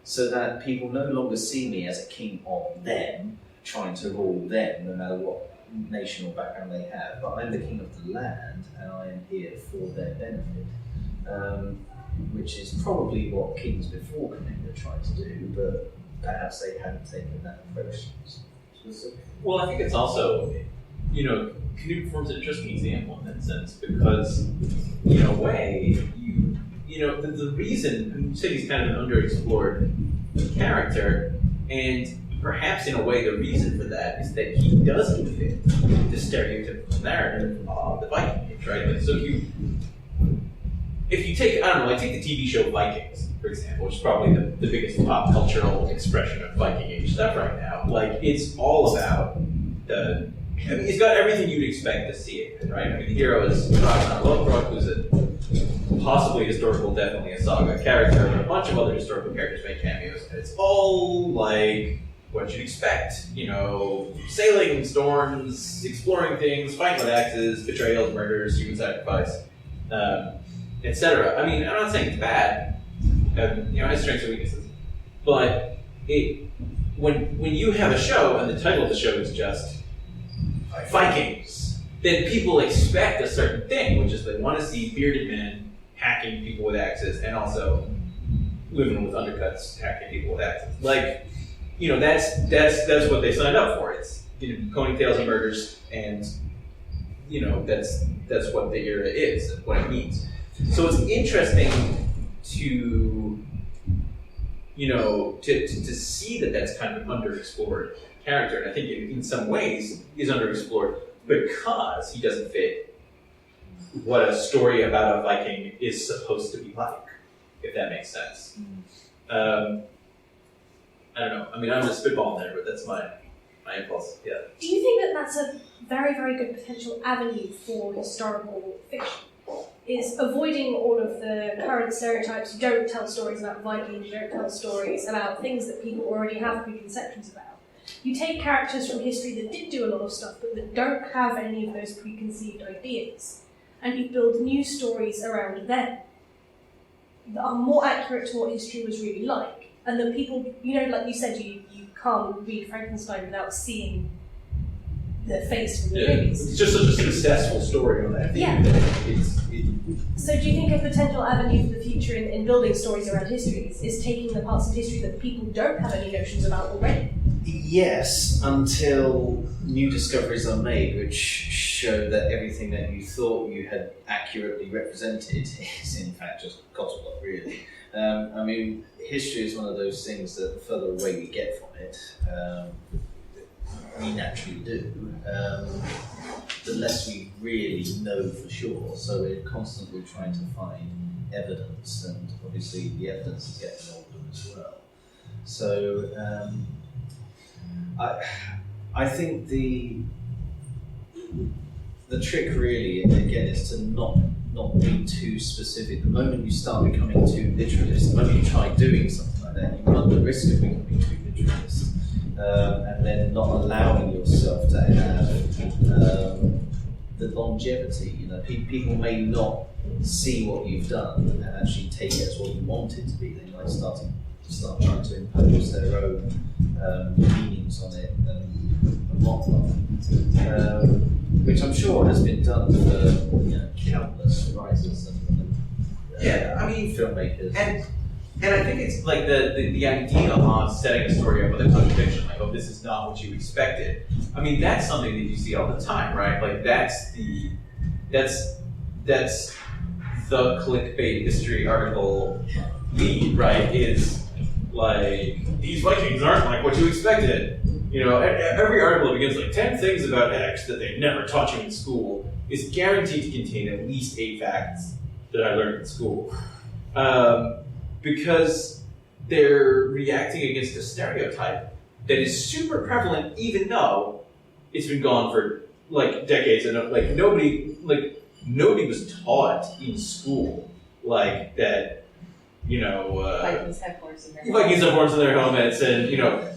so that people no longer see me as a king of them, trying to rule them, no matter what nation or background they have, but I'm the king of the land, and I am here for their benefit, which is probably what kings before Canute tried to do, but perhaps they hadn't taken that approach. Well, I think it's also, Canute forms an interesting example in that sense, because, in a way, the reason, you said he's kind of an underexplored character, and perhaps in a way the reason for that is that he doesn't fit the stereotypical narrative of the Viking Age, right? Like, so if you take, take the TV show Vikings, for example, which is probably the biggest pop cultural expression of Viking Age stuff right now. Like, it's all about it's got everything you'd expect to see it, right? The hero is Ragnar Lothbrok, who's possibly historical, definitely a saga character, but a bunch of other historical characters make cameos, and it's all like what you'd expect. Sailing, storms, exploring things, fighting with axes, betrayals, murders, human sacrifice, etc. I mean, I'm not saying it's bad. It has strengths and weaknesses. But when you have a show and the title of the show is just Vikings, then people expect a certain thing, which is they want to see bearded men hacking people with axes and also living with undercuts, hacking people with axes. That's what they signed up for. It's ponytails and murders, and that's what the era is and what it means. So it's interesting to to see that that's kind of an underexplored character, and I think in some ways is underexplored because he doesn't fit what a story about a Viking is supposed to be like, if that makes sense. I don't know. I mean, I'm just spitballing there, but that's my impulse. Yeah. Do you think that that's a very, very good potential avenue for historical fiction? Is avoiding all of the current stereotypes. You don't tell stories about Vikings, you don't tell stories about things that people already have preconceptions about. You take characters from history that did do a lot of stuff, but that don't have any of those preconceived ideas, and you build new stories around them that are more accurate to what history was really like. And that people, like you said, you can't read Frankenstein without seeing the face from the movies. It's just such a successful story on that theme. Yeah. That So do you think a potential avenue for the future in building stories around history is taking the parts of history that people don't have any notions about already? Yes, until new discoveries are made which show that everything that you thought you had accurately represented is in fact just codswallop, really. I mean, history is one of those things that the further away we get from it, we naturally do, the less we really know for sure. So we're constantly trying to find evidence, and obviously the evidence is getting older as well. So I think the trick really, again, is to not be too specific. The moment you start becoming too literalist, the moment you try doing something like that, you run the risk of becoming too literalist, and then not allowing yourself to have the longevity. People may not see what you've done and actually take it as what you want it to be. They might start trying to impose their own meanings on it and whatnot, which I'm sure has been done for countless writers and filmmakers. And I think it's like the idea of setting a story up with a contradiction, like, oh, this is not what you expected. I mean, that's something that you see all the time, right? Like that's the clickbait history article lead, right? Is like, these Vikings aren't like what you expected. Every article that begins like 10 things about X that they never taught you in school is guaranteed to contain at least 8 facts that I learned in school. Because they're reacting against a stereotype that is super prevalent, even though it's been gone for like decades, and like nobody was taught in school like that. Vikings have horns in their helmets, and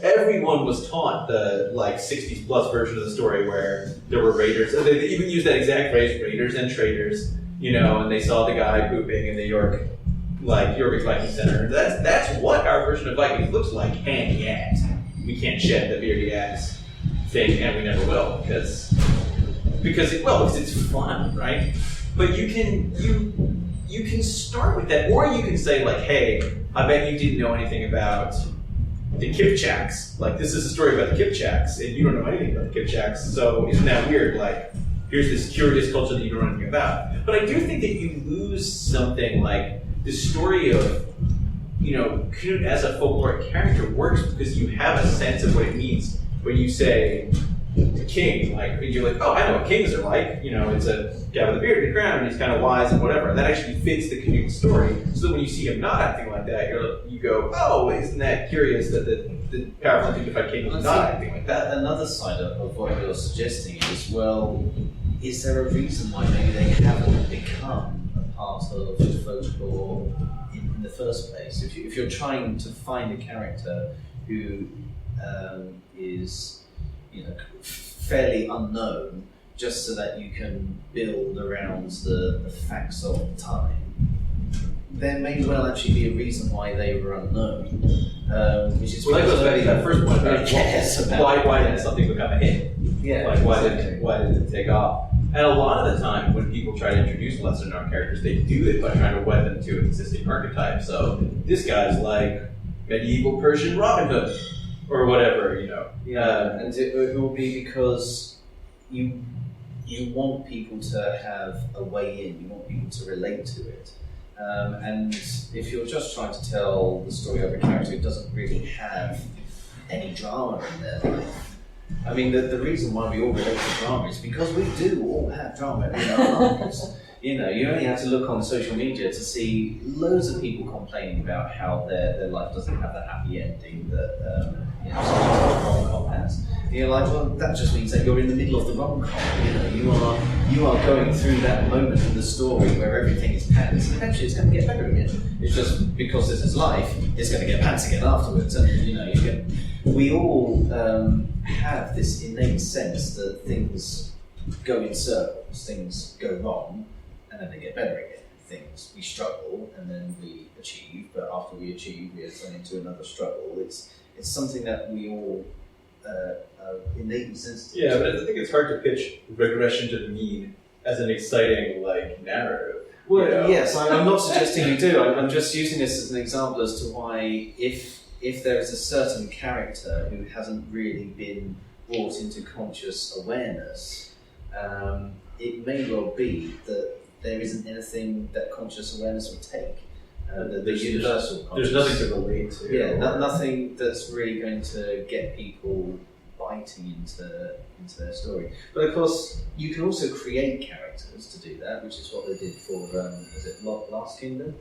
everyone was taught the 60s plus version of the story where there were raiders. They even used that exact phrase, raiders and traders. And they saw the guy pooping in the York Viking Center. That's what our version of Vikings looks like, and yet we can't shed the beardy axe thing, and we never will because it's fun, right? But you can start with that, or you can say like, hey, I bet you didn't know anything about the Kipchaks. Like, this is a story about the Kipchaks, and you don't know anything about the Kipchaks, so isn't that weird? Like, here's this curious culture that you don't know anything about. But I do think that you lose something like the story of, Knut as a folkloric character works because you have a sense of what it means when you say the king, you're like, oh, I know what kings are like. It's a guy with a beard and a crown, and he's kind of wise and whatever. And that actually fits the Knut story. So that when you see him not acting like that, you go, oh, isn't that curious that the powerful and dignified king was not acting like that? Another side of what you're suggesting is, well, is there a reason why maybe they haven't become a part of folklore in the first place? If you're trying to find a character who is, fairly unknown, just so that you can build around the facts of the time, there may well actually be a reason why they were unknown. Which is that goes back to that first point about why did something become a hit? Yeah, like why did it take off? And a lot of the time, when people try to introduce lesser known characters, they do it by trying to wed them to an existing archetype. So this guy's like medieval Persian Robin Hood, or whatever, Yeah, and it will be because you want people to have a way in. You want people to relate to it. And if you're just trying to tell the story of a character who doesn't really have any drama in their life, I mean, the reason why we all relate to drama is because we do all have drama in our lives. You only have to look on social media to see loads of people complaining about how their life doesn't have the happy ending that rom-com has. You're like, well, that just means that you're in the middle of the rom-com. You are going through that moment in the story where everything is pants, and eventually it's going to get better again. It's just because this is life, it's going to get pants again afterwards. And we all have this innate sense that things go in circles, things go wrong, and then they get better again. We struggle, and then we achieve, but after we achieve, we turn into another struggle. It's something that we all are innately sensitive to. Yeah, but I think it's hard to pitch regression to the mean as an exciting narrative. Well, yes, I'm not suggesting you do. I'm just using this as an example as to why if there is a certain character who hasn't really been brought into conscious awareness, it may well be that there isn't anything that conscious awareness will take. The universal there's nothing to relate to. Yeah, nothing that's really going to get people biting into their story. But of course, you can also create characters to do that, which is what they did for, is it Last Kingdom?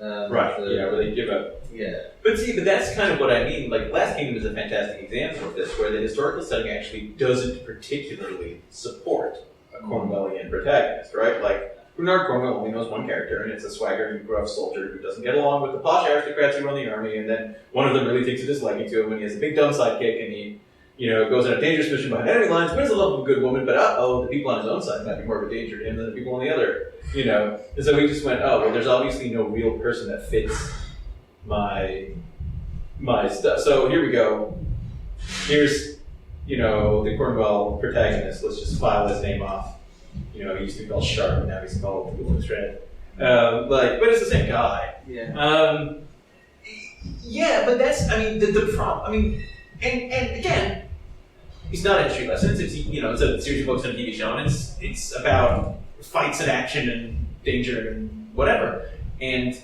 Right, where they give up. Yeah. But that's kind of what I mean. Like, Last Kingdom is a fantastic example of this, where the historical setting actually doesn't particularly support a Cornwellian protagonist, right? Like, Bernard Cornwell only knows one character, and it's a swaggering, gruff soldier who doesn't get along with the posh aristocrats who run the army, and then one of them really takes a disliking to him, and he has a big dumb sidekick, and he goes on a dangerous mission behind enemy lines, wins the love of a good woman, but the people on his own side might be more of a danger to him than the people on the other, And so he just went, there's obviously no real person that fits my stuff. So here we go. Here's, the Cornwell protagonist. Let's just file his name off. He used to be called Sharp, and now he's called Google Shred. But it's the same guy. Yeah. Yeah, but that's, the problem. And again, it's not history lessons. It's it's a series of books and a TV show, and it's about fights and action and danger and whatever. And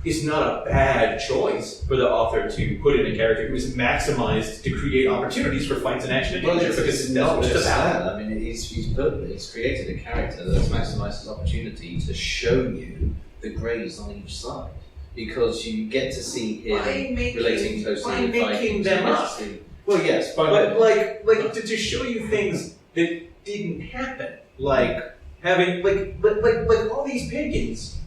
it's not a bad choice for the author to put in a character who is maximized to create opportunities for fights and action and danger, because it's not just about that. He's created a character that's maximized his opportunity to show you the greys on each side, because you get to see him relating closely with Vikings. Them up. Well, yes, but to show you things that didn't happen, like having like all these pagans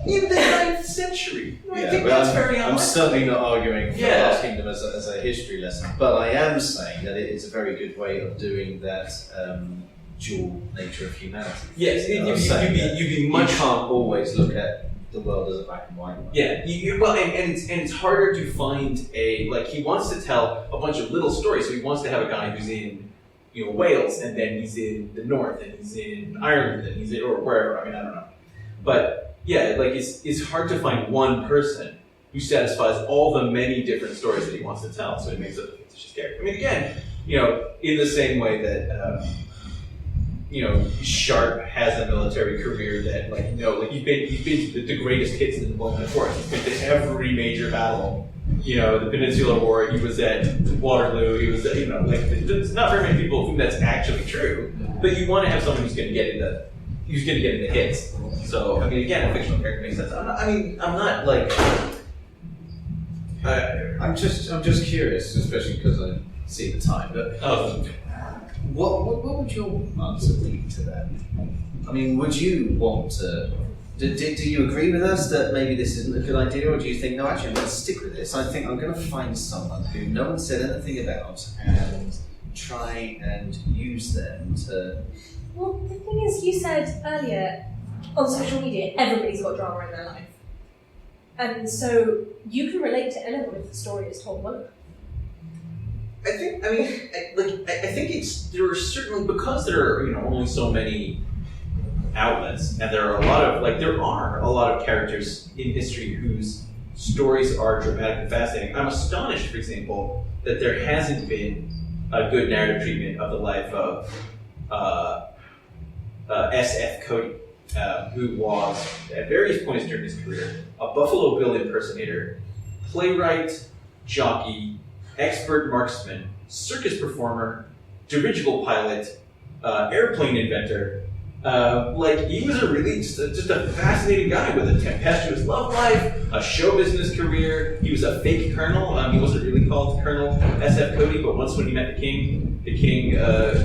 in the 9th century. I think that's very unlikely. I'm certainly not arguing for Last Kingdom as a history lesson, but I am saying that it is a very good way of doing that dual nature of humanity. Yes, you'd be much. You can't always look at the world as a black and white one. Yeah, and it's harder to find he wants to tell a bunch of little stories, so he wants to have a guy who's in Wales, and then he's in the North, and he's in Ireland, and he's in, or wherever, I don't know. But yeah, it's hard to find one person who satisfies all the many different stories that he wants to tell, so it makes it a fictitious character. Again, in the same way that Sharp has a military career that, he's been to the greatest hits in the Bowman Forest. He's been to every major battle. The Peninsular War, he was at Waterloo, he was at, there's not very many people whom that's actually true, but you want to have someone who's going to get into hits. So, again, a fictional character makes sense. I'm just curious, especially because I see the time, but what would your answer be to that? Would you want to Do you agree with us that maybe this isn't a good idea, or do you think, no, actually, I'm going to stick with this? I think I'm going to find someone who no one said anything about and try and use them to... Well, the thing is, you said earlier, on social media, everybody's got drama in their life. And so you can relate to anyone if the story is told well. I think there are certainly, because there are, only so many outlets, and there are a lot of characters in history whose stories are dramatic and fascinating. I'm astonished, for example, that there hasn't been a good narrative treatment of the life of S.F. Cody, who was, at various points during his career, a Buffalo Bill impersonator, playwright, jockey, expert marksman, circus performer, dirigible pilot, airplane inventor. He was just a fascinating guy with a tempestuous love life, a show business career. He was a fake colonel. He wasn't really called Colonel S.F. Cody, but once when he met the king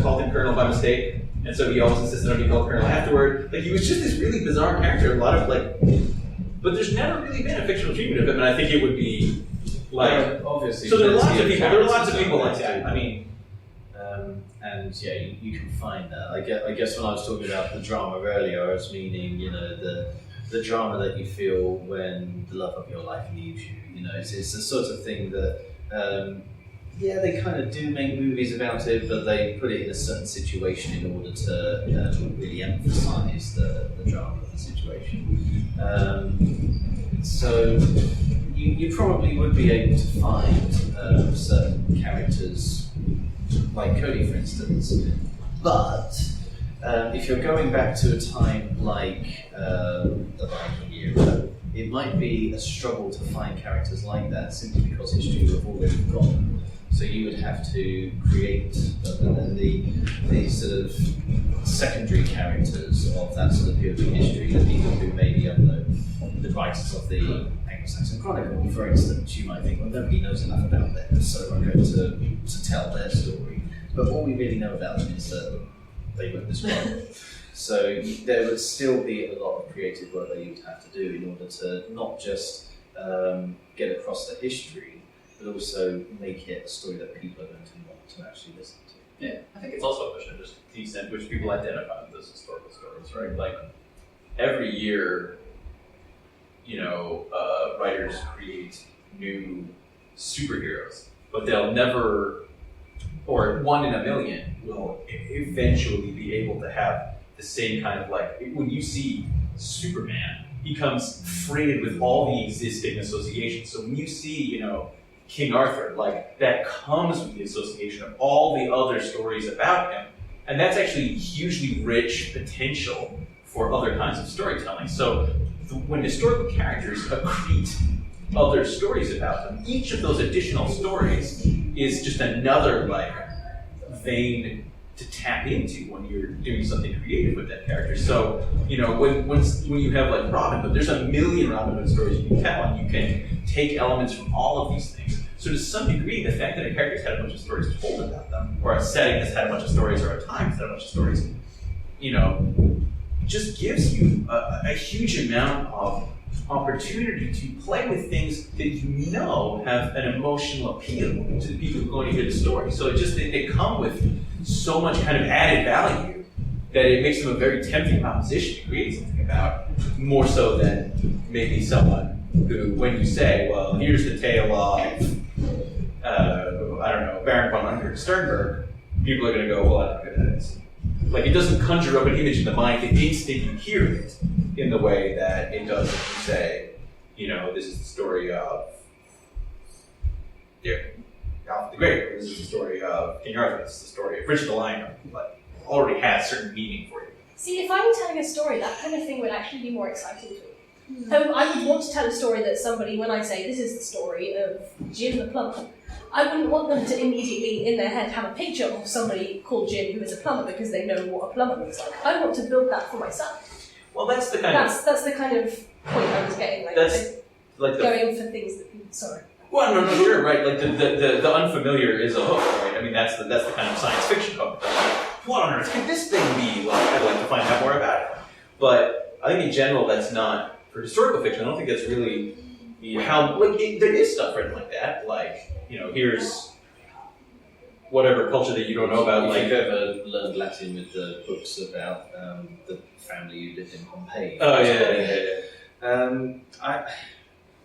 called him Colonel by mistake, and so he always insisted on being called Colonel afterward. He was just this really bizarre character. But there's never really been a fictional treatment of him, and I think it would be obviously. So there are lots of people. There are lots of people like that. I mean. And yeah, you can find that. I guess when I was talking about the drama earlier, I was meaning, the drama that you feel when the love of your life leaves you. It's the sort of thing that, they kind of do make movies about it, but they put it in a certain situation in order to really emphasise the drama of the situation. So you probably would be able to find certain characters, like Cody, for instance. But if you're going back to a time like the Viking era, it might be a struggle to find characters like that simply because history would have already gone. So you would have to create the sort of secondary characters of that sort of period of history, the people who maybe, the writers of the Anglo-Saxon Chronicle, for instance. You might think, well, nobody knows enough about them, so I'm going to tell their story. But all we really know about them is that they wrote this Chronicle. So there would still be a lot of creative work that you would have to do in order to not just get across the history, but also make it a story that people are going to want to actually listen to. Yeah, I think it's also a question of just the extent to which people identify with those historical stories, right? Every year, writers create new superheroes, but they'll never, or one in a million, will eventually be able to have the same kind of when you see Superman, he comes freighted with all the existing associations. So when you see, King Arthur, that comes with the association of all the other stories about him, and that's actually hugely rich potential for other kinds of storytelling. So when historical characters accrete other stories about them, each of those additional stories is just another vein to tap into when you're doing something creative with that character. So, when you have Robin Hood, there's a million Robin Hood stories you can tell, and you can take elements from all of these things. So to some degree, the fact that a character's had a bunch of stories told about them, or a setting that's had a bunch of stories, or a time that's had a bunch of stories, just gives you a huge amount of opportunity to play with things that have an emotional appeal to the people who are going to hear the story. So they come with so much kind of added value that it makes them a very tempting proposition to create something about, more so than maybe someone who, when you say, well, here's the tale of, Baron von Sternberg, people are going to go, well, I don't know who that is. It doesn't conjure up an image in the mind the instant you hear it in the way that it does if you say, this is the story of Alfred the Great, this is the story of King Arthur, this is the story of Richard the Lion, already has certain meaning for you. See, if I were telling a story, that kind of thing would actually be more exciting to me. So I would want to tell a story that somebody, when I say, this is the story of Jim the plumber, I wouldn't want them to immediately, in their head, have a picture of somebody called Jim who is a plumber because they know what a plumber looks like. I want to build that for myself. Well, that's the kind of point I was getting. Going for things that people... Sorry. Well, no, sure, right. The unfamiliar is a hook, right? I mean, that's the kind of science fiction hook. What on earth could this thing be? I'd like to find out more about it. But I think in general that's not, for historical fiction, I don't think that's really how, like, there is stuff written like that, like, you know, here's whatever culture that you don't know about, If like, you've ever learned Latin with the books about the family who lived in Pompeii. oh yeah.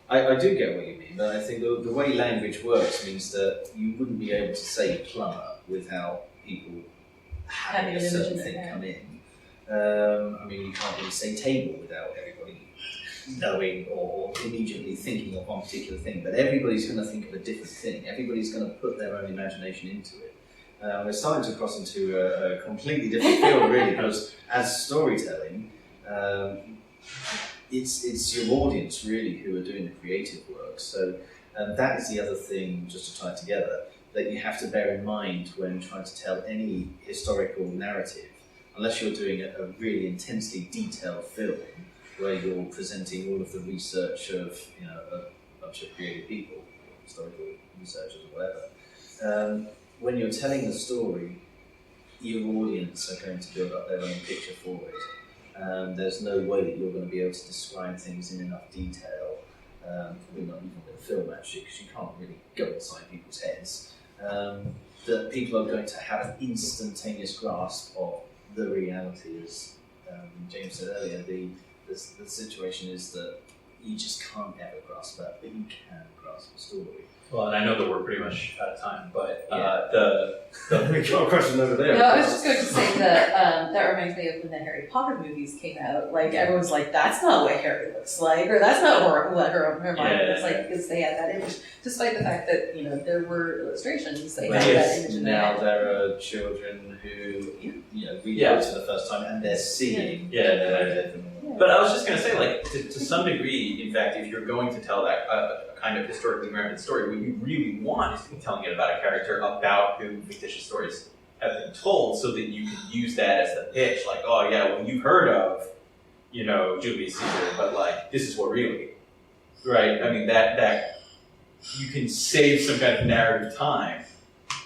I do get what you mean, but I think the way language works means that you wouldn't be able to say plumber without people having a certain thing come in. I mean, you can't really say table without everybody knowing or immediately thinking of one particular thing, but everybody's going to think of a different thing. Everybody's going to put their own imagination into it. We're starting to cross into a completely different field, really, because as storytelling, it's your audience really who are doing the creative work. So that is the other thing, just to tie it together, that you have to bear in mind when trying to tell any historical narrative, unless you're doing a really intensely detailed film where you're presenting all of the research of, you know, a bunch of creative people, historical researchers or whatever. When you're telling the story, your audience are going to build up their own picture for it. There's no way that you're going to be able to describe things in enough detail, probably not even with a film actually, because you can't really go inside people's heads, that people are going to have an instantaneous grasp of the reality. As James said earlier, the situation is that you just can't ever grasp that, but you can grasp a story. Well, and I know that we're pretty much out of time, but We've got a question over there. No, I was just going to say that that reminds me of when the Harry Potter movies came out. Like, everyone's like, that's not what Harry looks like, or that's not what Hermione looks like, because they had that image. Despite the fact that, you know, there were illustrations, they had that image in their now head. there are children who, you know, read books for the first time and they're seeing. But I was just going to say, like, to some degree, in fact, if you're going to tell that kind of historically grounded story, what you really want is to be telling it about a character about whom fictitious stories have been told, so that you can use that as the pitch. Like, oh yeah, well, you've heard of, you know, Julius Caesar, but like, this is what really, right? I mean, that you can save some kind of narrative time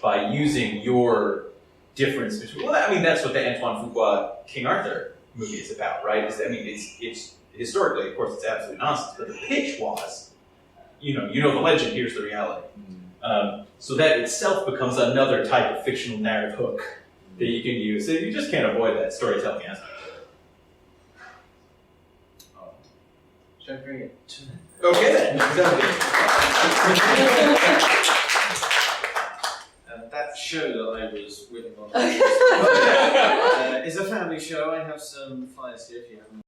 by using your difference between. Well, I mean, that's what the Antoine Fuqua King Arthur movie is about, right? It's historically, of course, it's absolute nonsense, but the pitch was, you know the legend, here's the reality. So that itself becomes another type of fictional narrative hook that you can use. So you just can't avoid that storytelling aspect of it. Should I bring it to them? Okay then, exactly. That show that I was whipping on is a family show. I have some flyers here if you haven't.